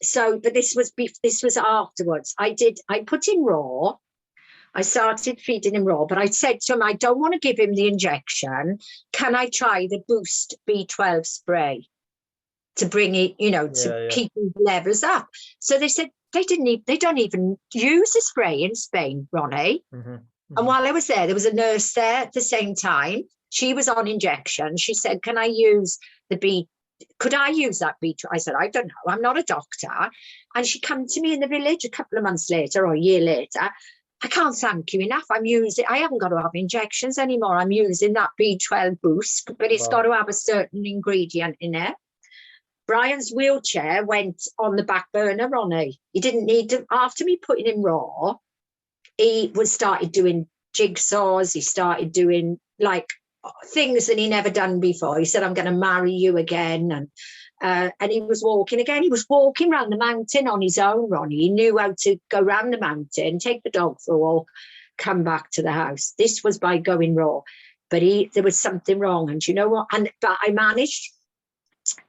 so, but this was afterwards. I put him raw. I started feeding him raw, but I said to him, I don't want to give him the injection. Can I try the Boost B12 spray to bring it, you know, to keep his levels up? So they said they don't even use a spray in Spain, Ronnie. Mm-hmm. And while I was there was a nurse there at the same time. She was on injection. She said, can I use could I use that B12? I said, I don't know. I'm not a doctor. And she came to me in the village a couple of months later or a year later. I can't thank you enough. I haven't got to have injections anymore. I'm using that B12 boost, but it's got to have a certain ingredient in it. Brian's wheelchair went on the back burner, Ronnie. He didn't need to, after me putting him raw, he started doing jigsaws. He started doing like things that he never done before. He said, I'm going to marry you again. And he was walking again. He was walking around the mountain on his own, Ronnie. He knew how to go around the mountain, take the dog for a walk, come back to the house. This was by going raw. But there was something wrong. And you know what? But I managed.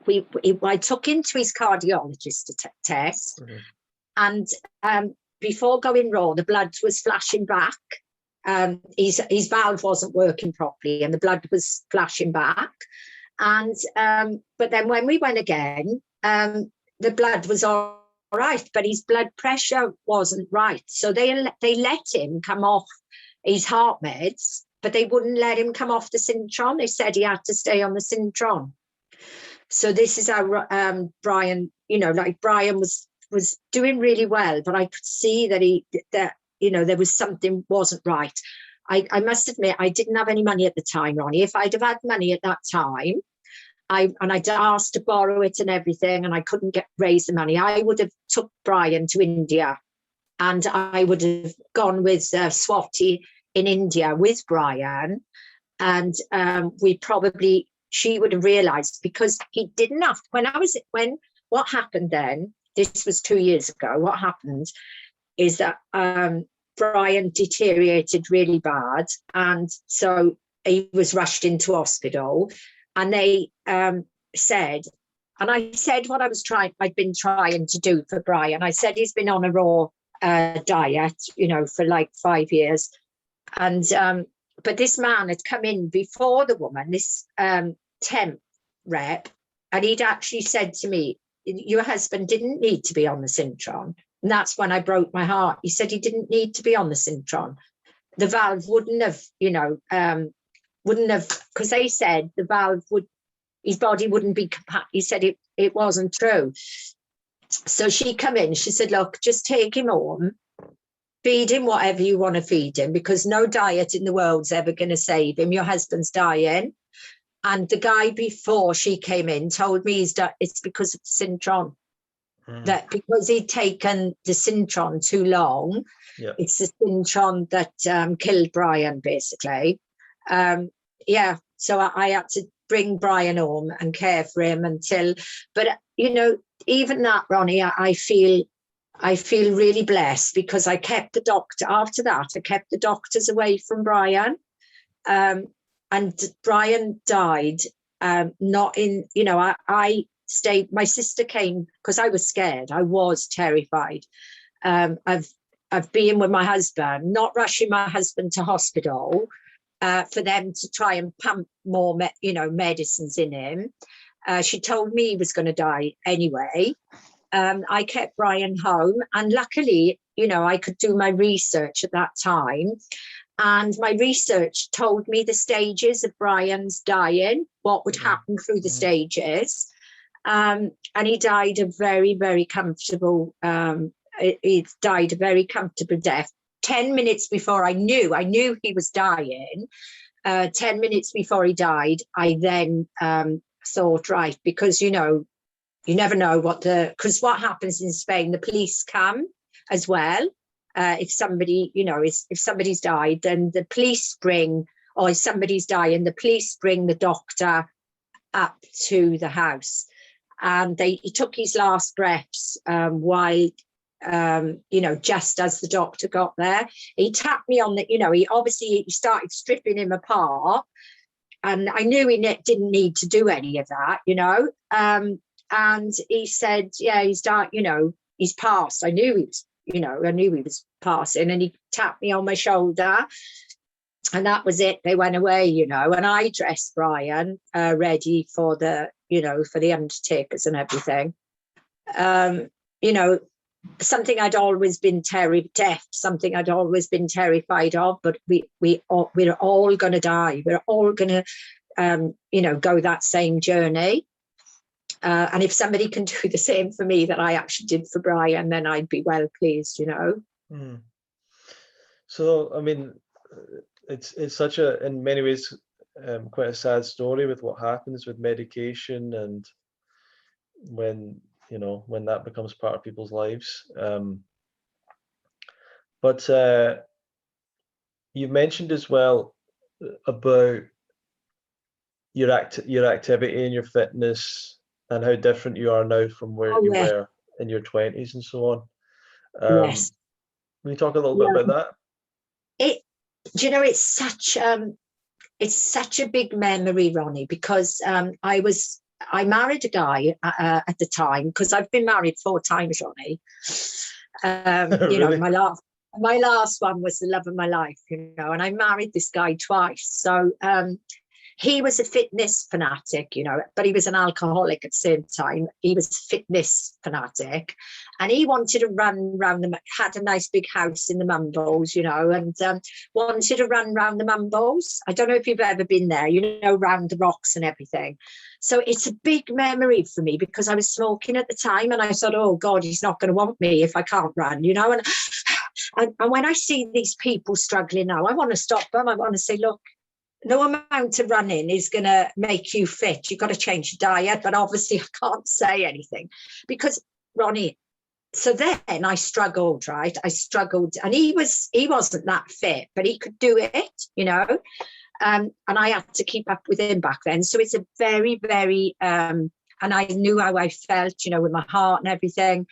I took him to his cardiologist to test. Mm-hmm. And before going raw, the blood was flashing back. His valve wasn't working properly and the blood was flashing back. And but then when we went again, the blood was all right, but his blood pressure wasn't right. So they let him come off his heart meds, but they wouldn't let him come off the Syntron. They said he had to stay on the Syntron. So this is how Brian, you know, like Brian was doing really well, but I could see that you know, there was something wasn't right. I must admit, I didn't have any money at the time, Ronnie. If I'd have had money at that time, I'd asked to borrow it and everything, and I couldn't raise the money, I would have took Brian to India, and I would have gone with Swati in India with Brian, and she would have realised, because he didn't have. What happened then? This was 2 years ago. What happened is that Brian deteriorated really bad, and so he was rushed into hospital, and they said, and I said what I'd been trying to do for Brian. I said he's been on a raw diet, you know, for like 5 years, and but this man had come in before the woman, this temp rep, and he'd actually said to me, your husband didn't need to be on the Syntron. And that's when I broke my heart. He said he didn't need to be on the Syntron. The valve wouldn't have, you know, because they said the valve his body wouldn't be compatible. He said it wasn't true. So she come in, she said, look, just take him home, feed him whatever you want to feed him, because no diet in the world's ever going to save him. Your husband's dying. And the guy before she came in told me it's because of the Syntron. That because he'd taken the Syntron too long, it's the Syntron that killed Brian, basically. So I had to bring Brian home and care for him until, but even that, Ronnie, I feel really blessed because I kept the doctor, after that, I kept the doctors away from Brian. And Brian died, not in, I stayed, my sister came because I was scared. I was terrified of being with my husband, not rushing my husband to hospital for them to try and pump more, medicines in him. She told me he was going to die anyway. I kept Brian home, and luckily, I could do my research at that time. And my research told me the stages of Brian's dying, what would happen through the stages. And he died a very, very comfortable, he died a very comfortable death. 10 minutes before I knew he was dying, 10 minutes before he died, I then thought, right, because, you never know because what happens in Spain, the police come as well. If somebody, if somebody's died, then the police or if somebody's dying, the police bring the doctor up to the house. And he took his last breaths while, just as the doctor got there. He tapped me on he started stripping him apart. And I knew he didn't need to do any of that, and he said, yeah, he's died, he's passed. I knew he was passing, and he tapped me on my shoulder, and that was it. They went away, and I dressed Brian ready for the undertakers and everything. Something I'd always been something I'd always been terrified of, but we're all going to die. We're all going to, go that same journey. And if somebody can do the same for me that I actually did for Brian, then I'd be well pleased, So, I mean, it's such in many ways, quite a sad story with what happens with medication and when that becomes part of people's lives. But you mentioned as well about your activity and your fitness and how different you are now from where you were in your 20s and so on. Yes. Can you talk a little bit about that? It's such a big memory, Ronnie, because I married a guy at the time, because I've been married 4 times, Ronnie. Really? My last one was the love of my life, and I married this guy twice. So he was a fitness fanatic, but he was an alcoholic at the same time. He was a fitness fanatic, and he wanted to run around had a nice big house in the Mumbles, and wanted to run around the Mumbles. I don't know if you've ever been there, around the rocks and everything. So it's a big memory for me because I was smoking at the time, and I thought, oh God, he's not going to want me if I can't run, and when I see these people struggling now, I want to stop them. I want to say, look, no amount of running is going to make you fit. You've got to change your diet. But obviously I can't say anything because, Ronnie, so then I struggled, right? And he wasn't that fit, but he could do it, and I had to keep up with him back then. So it's a very, very, and I knew how I felt, with my heart and everything.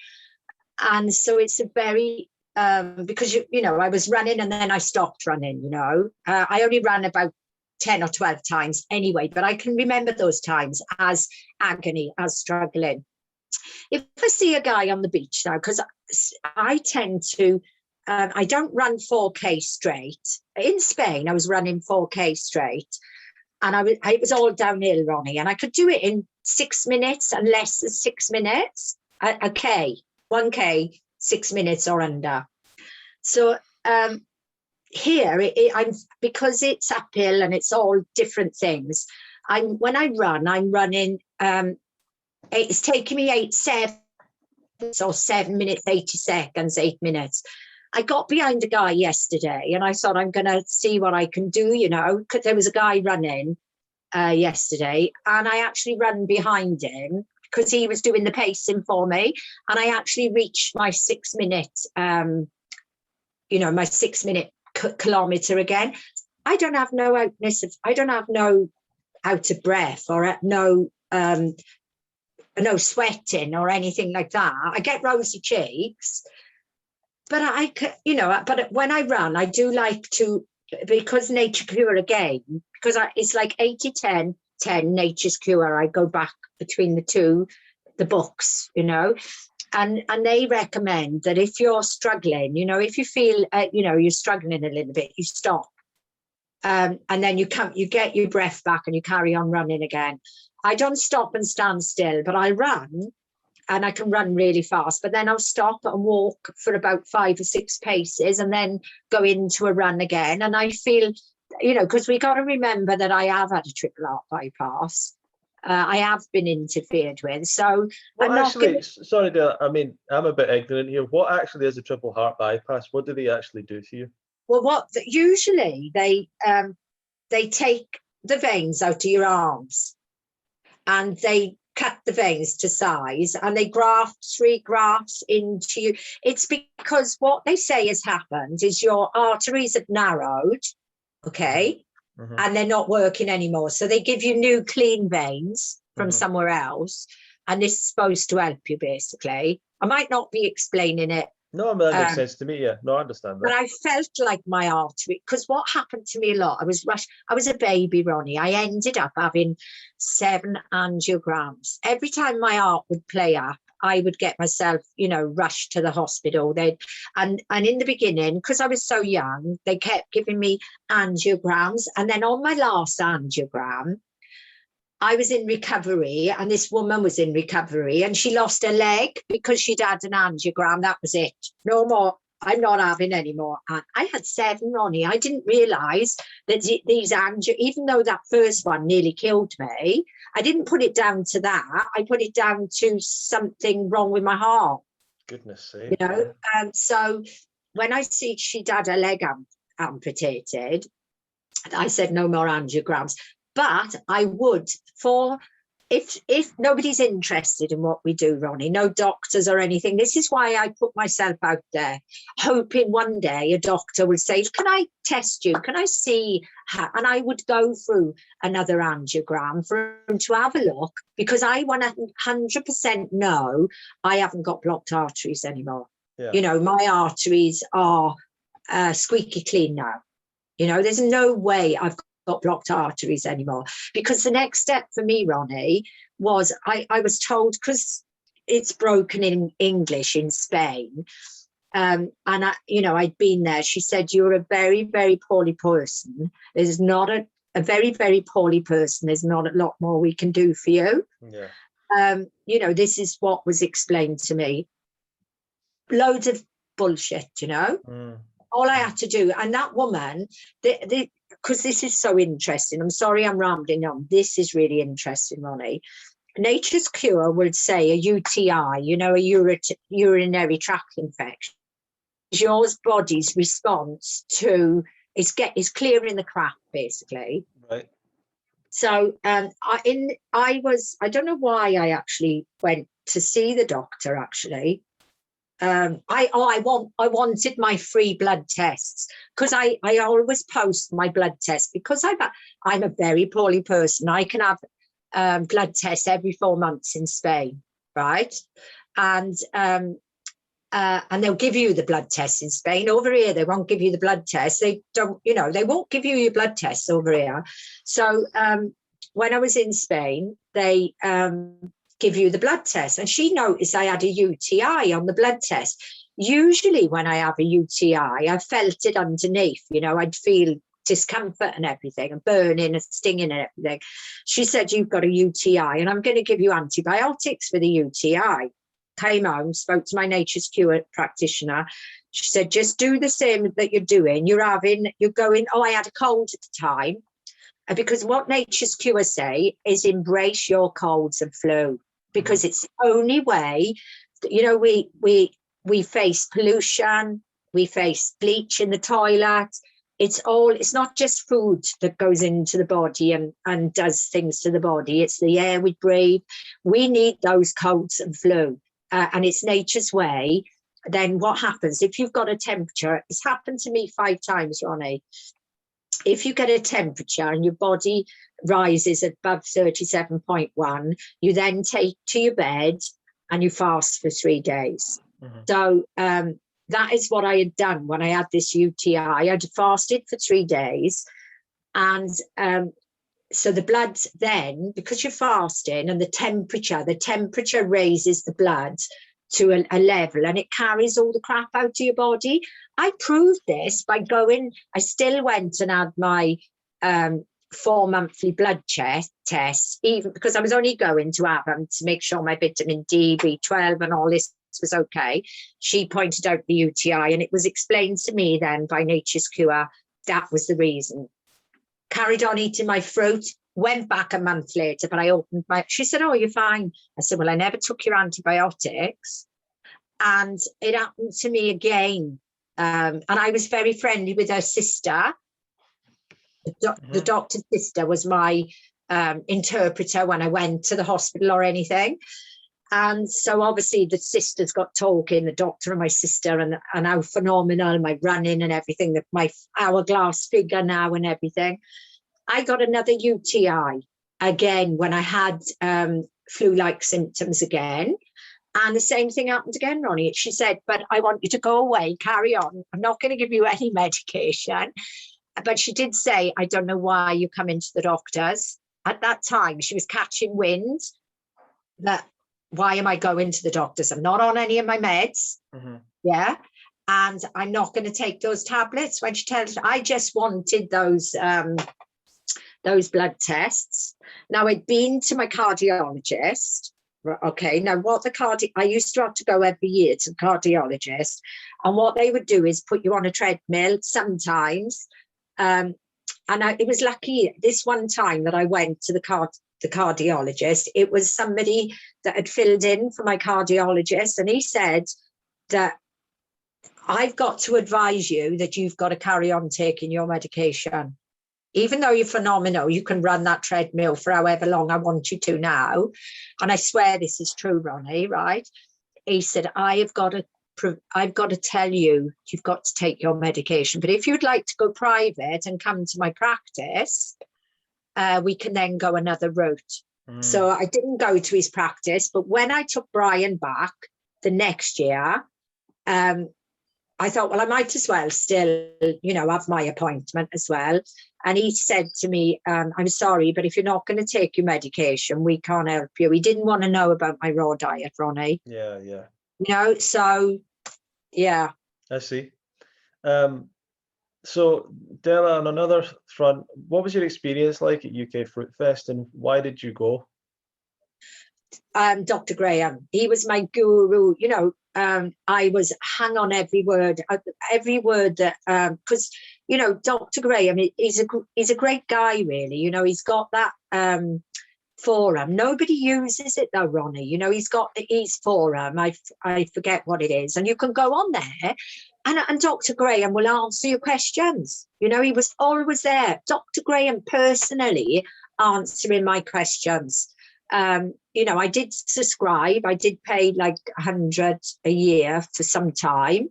And so it's a very, because, I was running and then I stopped running, I only ran about 10 or 12 times anyway, but I can remember those times as agony, as struggling. If I see a guy on the beach now, because I tend to, I don't run 4K straight. In Spain, I was running 4K straight, and it was all downhill, Ronnie, and I could do it in 6 minutes and less than 6 minutes. 1K, 6 minutes or under. So, here I'm because it's uphill and it's all different things. When I run, I'm running. It's taking me 7 minutes, 80 seconds, 8 minutes. I got behind a guy yesterday, and I thought I'm going to see what I can do. Because there was a guy running, yesterday, and I actually ran behind him because he was doing the pacing for me, and I actually reached my 6 minute, my 6 minute kilometre again. I don't have no out of breath or no sweating or anything like that. I get rosy cheeks, but but when I run, I do like to, because Nature Cure again, because it's like 80-10, 10 Nature's Cure. I go back between the books, and they recommend that if you're struggling, if you feel, you're struggling a little bit, you stop. And then you get your breath back and you carry on running again. I don't stop and stand still, but I run, and I can run really fast, but then I'll stop and walk for about 5 or 6 paces and then go into a run again. And I feel, because we got to remember that I have had a triple heart bypass. I have been interfered with. So well, I'm actually, not sorry, Della, I mean, I'm a bit ignorant here. What actually is a triple heart bypass? What do they actually do to you? Well, usually they take the veins out of your arms and they cut the veins to size and they graft 3 grafts into you. It's because what they say has happened is your arteries have narrowed, okay, and they're not working anymore. So they give you new clean veins from somewhere else, and this is supposed to help you, basically. I might not be explaining it. No, that makes sense to me, yeah. No, I understand that. But I felt like my artery, because what happened to me a lot, I was rushed. I was a baby, Ronnie. I ended up having 7 angiograms. Every time my heart would play up, I would get myself, rushed to the hospital. And in the beginning, because I was so young, they kept giving me angiograms. And then on my last angiogram, I was in recovery, and this woman was in recovery, and she lost her leg because she'd had an angiogram. That was it. No more. I'm not having any more. And I had 7, Ronnie. I didn't realise that these even though that first one nearly killed me, I didn't put it down to that. I put it down to something wrong with my heart. Goodness sake. And so when I see she'd had her leg amputated, I said no more angiograms. But I would, if nobody's interested in what we do, Ronnie, no doctors or anything, this is why I put myself out there, hoping one day a doctor would say, can I test you? Can I see how? And I would go through another angiogram for him to have a look, because I want to 100% know I haven't got blocked arteries anymore. Yeah. My arteries are squeaky clean now. There's no way I've got blocked arteries anymore, because the next step for me, Ronnie, was I was told, because it's broken in English in Spain, and I'd been there. She said, you're a very, very poorly person. There's not a very, very poorly person. There's not a lot more we can do for you. Yeah. This is what was explained to me. Loads of bullshit, all I had to do. And that woman, because this is so interesting. I'm sorry I'm rambling on. This is really interesting, Ronnie. Nature's Cure would say a UTI, a urinary tract infection. Your body's response to is clearing the crap, basically. Right. So I don't know why I actually went to see the doctor, actually. I wanted my free blood tests, because I always post my blood tests, because I'm a very poorly person. I can have blood tests every 4 months in Spain, right? And they'll give you the blood tests in Spain. Over here, they won't give you the blood tests. They don't, they won't give you your blood tests over here. So when I was in Spain, they give you the blood test, and she noticed I had a UTI on the blood test. Usually when I have a UTI, I felt it underneath, I'd feel discomfort and everything, and burning and stinging and everything. She said, you've got a UTI and I'm going to give you antibiotics for the UTI. Came home, spoke to my Nature's Cure practitioner. She said, just do the same that you're doing. I had a cold at the time, because what Nature's Cure say is embrace your colds and flu, because it's the only way. We face pollution, we face bleach in the toilet. it's not just food that goes into the body and does things to the body. It's the air we breathe. We need those colds and flu, and it's nature's way. Then what happens if you've got a temperature? It's happened to me 5 times, Ronnie. If you get a temperature and your body rises above 37.1, you then take to your bed and you fast for 3 days. So that is what I had done when I had this UTI. I had fasted for 3 days. And so the blood then, because you're fasting and the temperature raises the blood to a level and it carries all the crap out of your body. I proved this by I still went and had my 4 monthly blood tests, even because I was only going to have them to make sure my vitamin D, B12 and all this was okay. She pointed out the UTI and it was explained to me then by Nature's Cure that was the reason. Carried on eating my fruit, went back a month later, but I opened she said, oh, you're fine. I said, well, I never took your antibiotics. And it happened to me again. And I was very friendly with her sister. The doctor's sister was my interpreter when I went to the hospital or anything. And so obviously the sisters got talking, the doctor and my sister, and how phenomenal my running and everything, that my hourglass figure now and everything. I got another UTI again when I had flu-like symptoms again. And the same thing happened again, Ronnie. She said, but I want you to go away, carry on. I'm not going to give you any medication. But she did say, I don't know why you come into the doctors. At that time, she was catching wind that, why am I going to the doctors? I'm not on any of my meds. Yeah. And I'm not going to take those tablets. When she tells me, I just wanted those blood tests. Now, I'd been to my cardiologist. Okay, now I used to have to go every year to the cardiologist, and what they would do is put you on a treadmill sometimes. And it was lucky this one time that I went to the cardiologist. It was somebody that had filled in for my cardiologist, and he said that I've got to advise you that you've got to carry on taking your medication. Even though you're phenomenal, you can run that treadmill for however long I want you to now. And I swear this is true, Ronnie, right? He said, I've got to tell you, you've got to take your medication. But if you'd like to go private and come to my practice, we can then go another route. So I didn't go to his practice. But when I took Brian back the next year, I thought, well, I might as well still, have my appointment as well. And he said to me, I'm sorry, but if you're not going to take your medication, we can't help you. He didn't want to know about my raw diet, Ronnie. Yeah. So, yeah. I see. So, Della, on another front, what was your experience like at UK Fruit Fest and why did you go? Dr. Graham, he was my guru. I was hung on every word that, because, Dr. Graham, he's a great guy, really. He's got that forum. Nobody uses it though, Ronnie. He's got his forum. I forget what it is. And you can go on there and Dr. Graham will answer your questions. He was always there. Dr. Graham personally answering my questions. I did subscribe. I did pay like 100 a year for some time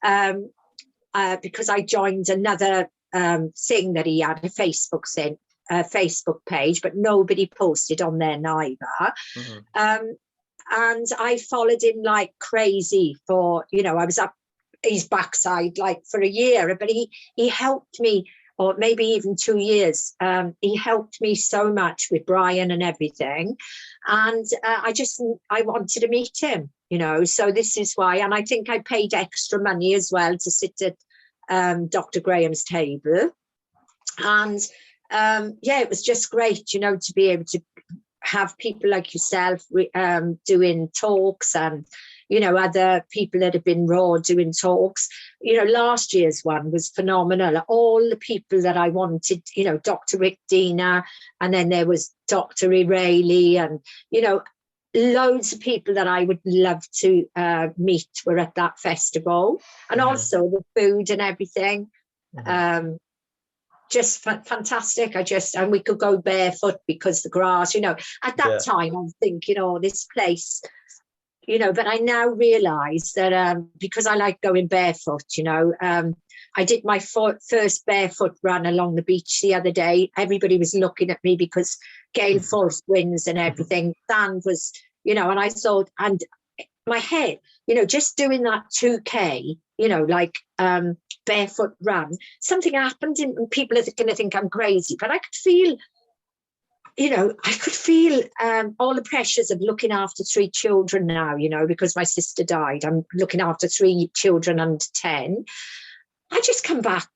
because I joined another thing that he had, a Facebook page, but nobody posted on there neither. And I followed him like crazy for, I was up his backside like for a year, but he helped me, or maybe even 2 years. He helped me so much with Brian and everything. And I wanted to meet him, so this is why. And I think I paid extra money as well to sit at Dr. Graham's table. And it was just great, to be able to have people like yourself doing talks and, other people that have been raw doing talks. Last year's one was phenomenal. All the people that I wanted, Dr. Rick Dina, and then there was Dr. O'Reilly, and, loads of people that I would love to meet were at that festival. And also the food and everything. just fantastic. And we could go barefoot because the grass, at that time I'm thinking, oh, this place, but I now realize that because I like going barefoot, I did my first barefoot run along the beach the other day. Everybody was looking at me because gale force winds and everything. Sand was, and I thought, and my head, just doing that 2K, barefoot run, something happened and people are going to think I'm crazy, but I could feel, all the pressures of looking after 3 children now, because my sister died. I'm looking after 3 children under 10. I just come back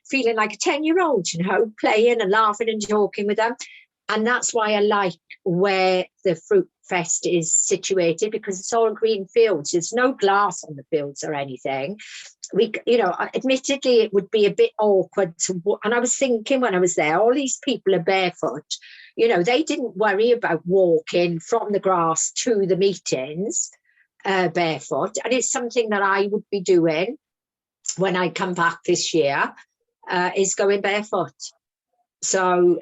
feeling like a 10-year-old, playing and laughing and joking with them. And that's why I like where the Fruit Fest is situated, because it's all green fields. There's no glass on the fields or anything. Admittedly, it would be a bit awkward and I was thinking when I was there, all these people are barefoot. They didn't worry about walking from the grass to the meetings barefoot. And it's something that I would be doing when I come back this year, is going barefoot. So,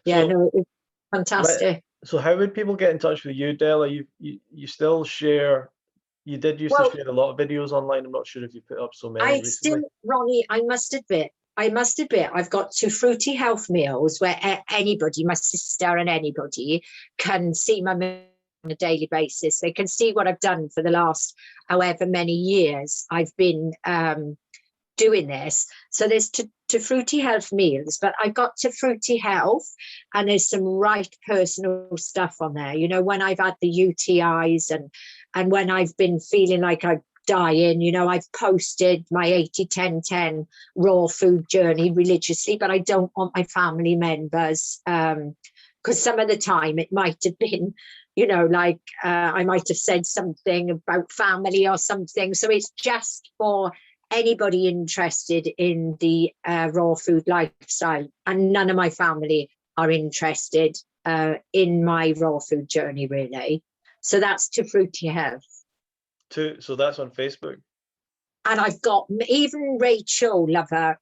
it's fantastic. So how would people get in touch with you, Della? You still share, you did used to share a lot of videos online. I'm not sure if you put up so many recently. Ronnie, I must admit, I've got 2 fruity health meals where anybody, my sister and anybody, can see my meal on a daily basis. They can see what I've done for the last however many years I've been doing this. So there's to fruity health meals, but I got to fruity health and there's some right personal stuff on there. When I've had the UTIs and when I've been feeling like I'm dying, I've posted my 80-10-10 raw food journey religiously, but I don't want my family members, because some of the time it might have been, I might have said something about family or something. So it's just for anybody interested in the raw food lifestyle, and none of my family are interested in my raw food journey, really. So that's to Fruity Health. So that's on Facebook. And I've got even Rachel, love her.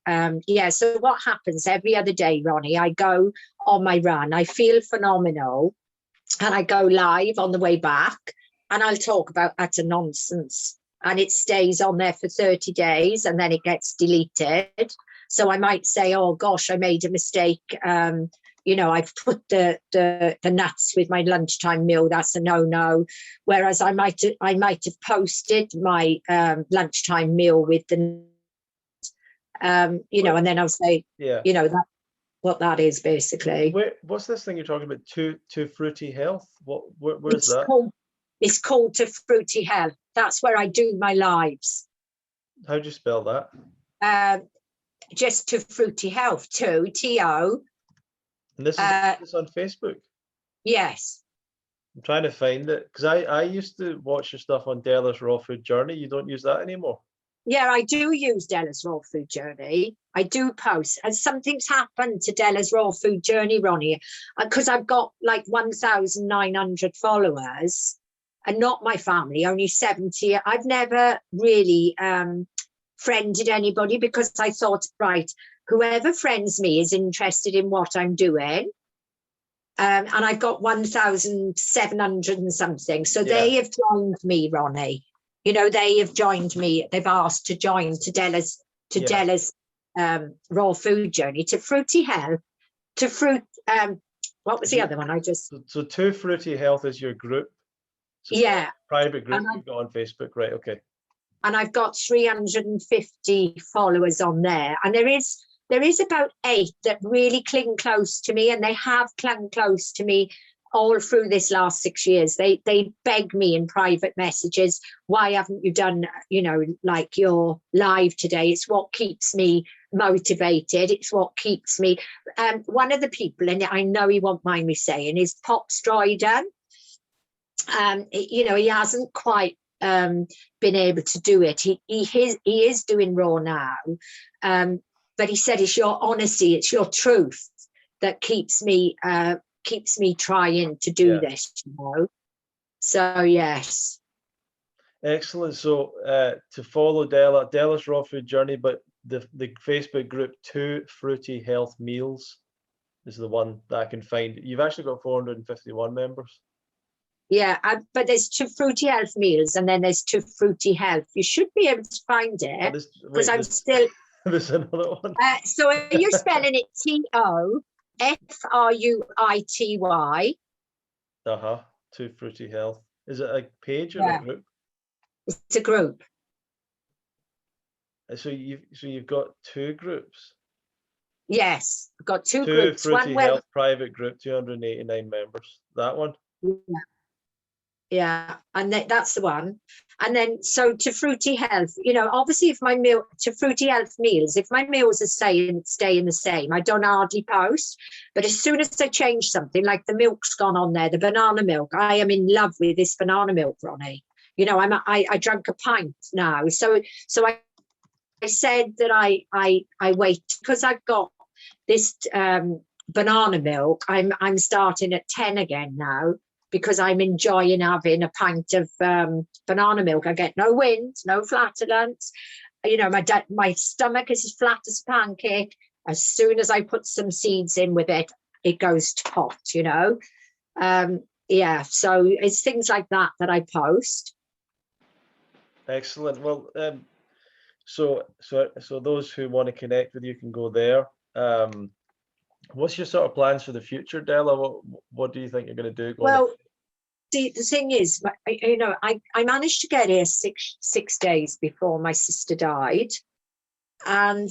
So what happens every other day, Ronnie, I go on my run, I feel phenomenal, and I go live on the way back and I'll talk about utter nonsense. And it stays on there for 30 days and then it gets deleted. So I might say, oh gosh, I made a mistake. I've put the nuts with my lunchtime meal. That's a no-no. Whereas I might have posted my lunchtime meal with the, and then I'll say, that what that is basically. What's this thing you're talking about? To Fruity Health? Where's that? It's called To Fruity Health. That's where I do my lives. How do you spell that? Just To Fruity Health, T-O. And this is on Facebook? Yes. I'm trying to find it, because I used to watch your stuff on Della's Raw Food Journey. You don't use that anymore? Yeah, I do use Della's Raw Food Journey. I do post. And something's happened to Della's Raw Food Journey, Ronnie, because I've got like 1,900 followers. And not my family, only 70. I've never really friended anybody because I thought, right, whoever friends me is interested in what I'm doing. And I've got 1,700 and something. So they have joined me, Ronnie. They have joined me. They've asked to join to Della's Raw Food Journey, to Fruity Health, to Fruit. What was the other one? So To Fruity Health is your group. So private group you've got on Facebook, right? Okay. And I've got 350 followers on there, and there is about 8 that really cling close to me, and they have clung close to me all through this last 6 years. They beg me in private messages, why haven't you done, like your live today? It's what keeps me motivated. It's what keeps me. One of the people, and I know he won't mind me saying, is Pop Strider. He hasn't quite been able to do it. He is doing raw now, but he said it's your honesty, it's your truth that keeps me trying to do this. So yes. Excellent. So to follow Della's Raw Food Journey, but the Facebook group Two Fruity Health Meals is the one that I can find. You've actually got 451 members. Yeah, but there's Two Fruity Health Meals, and then there's Two Fruity Health. You should be able to find it because I'm still. There's another one. So are you spelling it TOFRUITY? Two Fruity Health. Is it a page or Yeah. a group? It's a group. So you've got two groups. Yes, I've got two Two groups. Fruity One Health private group, 289 members. That one. Yeah, and that's the one. And then so To Fruity Health, obviously if my meal To Fruity Health Meals, if my meals are staying the same, I don't hardly post. But as soon as I change something, like the milk's gone on there, the banana milk, I am in love with this banana milk, Ronnie. I drank a pint now. So I said that I wait because I've got this banana milk. I'm starting at 10 again now, because I'm enjoying having a pint of banana milk. I get no wind, no flatulence. My stomach is as flat as a pancake. As soon as I put some seeds in with it, it goes to pot, Yeah, so it's things like that I post. Excellent. Well, so those who want to connect with you can go there. What's your sort of plans for the future, Della? What do you think you're going to do? Well, the thing is, I managed to get here six days before my sister died, and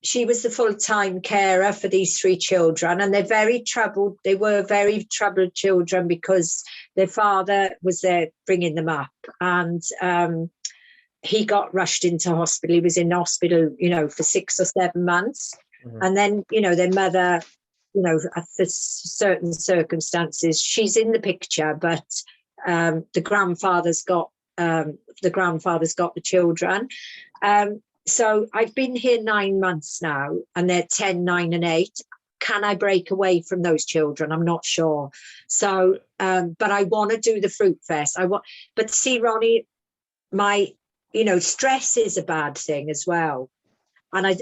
she was the full-time carer for these three children, and they're very troubled. They were very troubled children because their father was there bringing them up, and he got rushed into hospital. He was in hospital, for 6 or 7 months. Mm-hmm. And then, their mother, for certain circumstances, she's in the picture, but the grandfather's got the children. So I've been here 9 months now, and they're 10, 9, and 8. Can I break away from those children? I'm not sure. So, but I want to do the Fruit Fest. But see, Ronnie, stress is a bad thing as well. And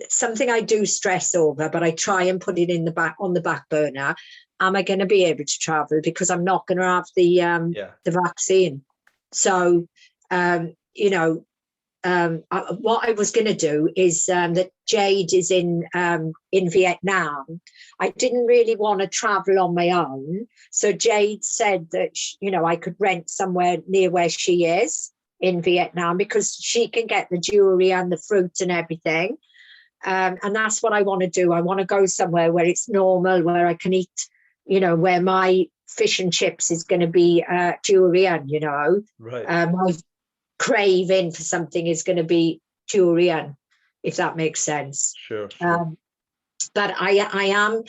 something I do stress over, but I try and put it on the back burner. Am I going to be able to travel? Because I'm not going to have the vaccine. So, what I was going to do is that Jade is in Vietnam. I didn't really want to travel on my own. So Jade said that, I could rent somewhere near where she is in Vietnam, because she can get the jewelry and the fruit and everything. And that's what I want to do. I want to go somewhere where it's normal, where I can eat, where my fish and chips is going to be durian, Right. My craving for something is going to be durian, if that makes sense. Sure. But I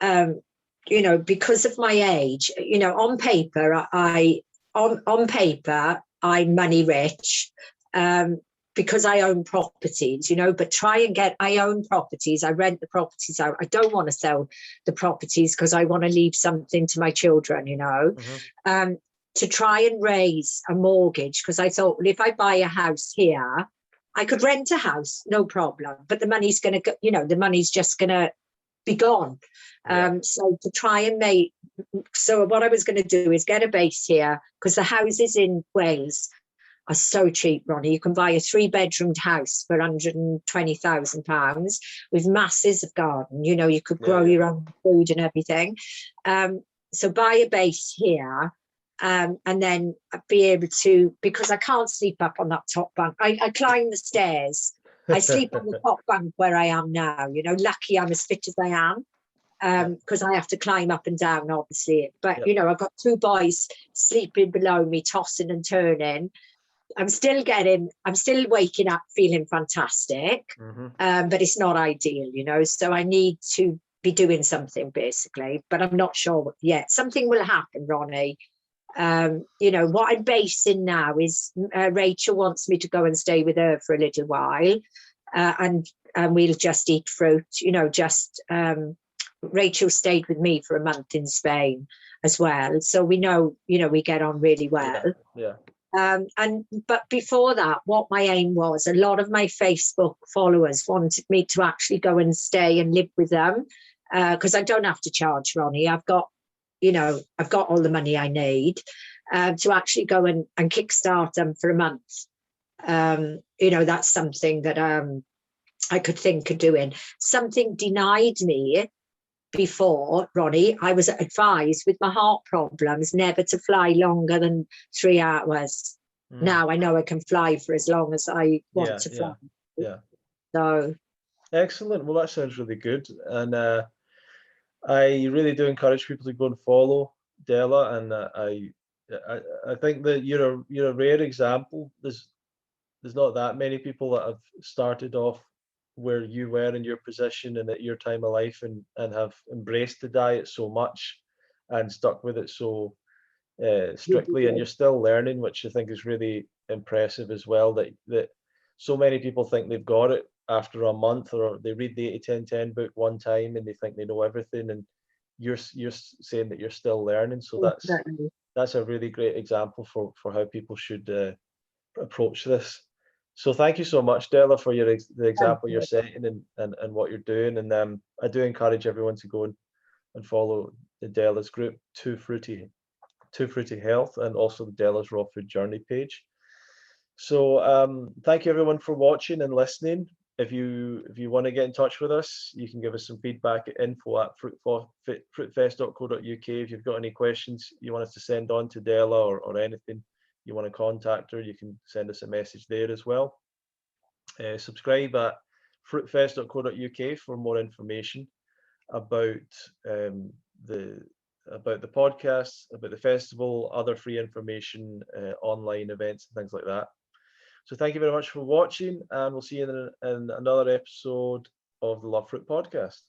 am, because of my age, on paper, on paper, I'm money rich. Because I own properties, but I own properties. I rent the properties out. I don't want to sell the properties because I want to leave something to my children, Mm-hmm. To try and raise a mortgage, because I thought, well, if I buy a house here, I could rent a house, no problem. But the money's going to go, the money's just going to be gone. Yeah. So to try and so what I was going to do is get a base here, because the houses in Wales are so cheap, Ronnie. You can buy a 3-bedroomed house for £120,000 with masses of garden. You could grow your own food and everything. So buy a base here, and then be able to, because I can't sleep up on that top bunk. I climb the stairs. I sleep on the top bunk where I am now. Lucky I'm as fit as I am, because I have to climb up and down, obviously. But, I've got 2 boys sleeping below me, tossing and turning. I'm still waking up feeling fantastic, mm-hmm. But it's not ideal, so I need to be doing something basically, but I'm not sure yet. Something will happen, Ronnie. What I'm basing now is Rachel wants me to go and stay with her for a little while, and we'll just eat fruit, Rachel stayed with me for a month in Spain as well. So we know, we get on really well. Yeah. But before that, what my aim was, a lot of my Facebook followers wanted me to actually go and stay and live with them, because I don't have to charge, Ronnie. I've got all the money I need to actually go and kickstart them for a month. That's something that I could think of doing. Something denied me before, Ronnie. I was advised with my heart problems never to fly longer than 3 hours. Now I know I can fly for as long as I want to fly. Yeah. So excellent. Well, that sounds really good, and I really do encourage people to go and follow Della, and I think that you're a rare example. There's not that many people that have started off where you were in your position and at your time of life, and have embraced the diet so much and stuck with it so strictly, and you're still learning, which I think is really impressive as well, that so many people think they've got it after a month, or they read the 80-10-10 book one time and they think they know everything, and you're saying that you're still learning. So that's a really great example for how people should approach this. So thank you so much, Della, for the example you're setting and what you're doing. And I do encourage everyone to go and follow the Della's group, Too Fruity Health, and also the Della's Raw Food Journey page. So thank you everyone for watching and listening. If you want to get in touch with us, you can give us some feedback at info@fruitfest.co.uk. If you've got any questions you want us to send on to Della, or anything you want to contact her, you can send us a message there as well. Subscribe at fruitfest.co.uk for more information about the podcast, about the festival, other free information, online events and things like that. So thank you very much for watching, and we'll see you in another episode of the Love Fruit podcast.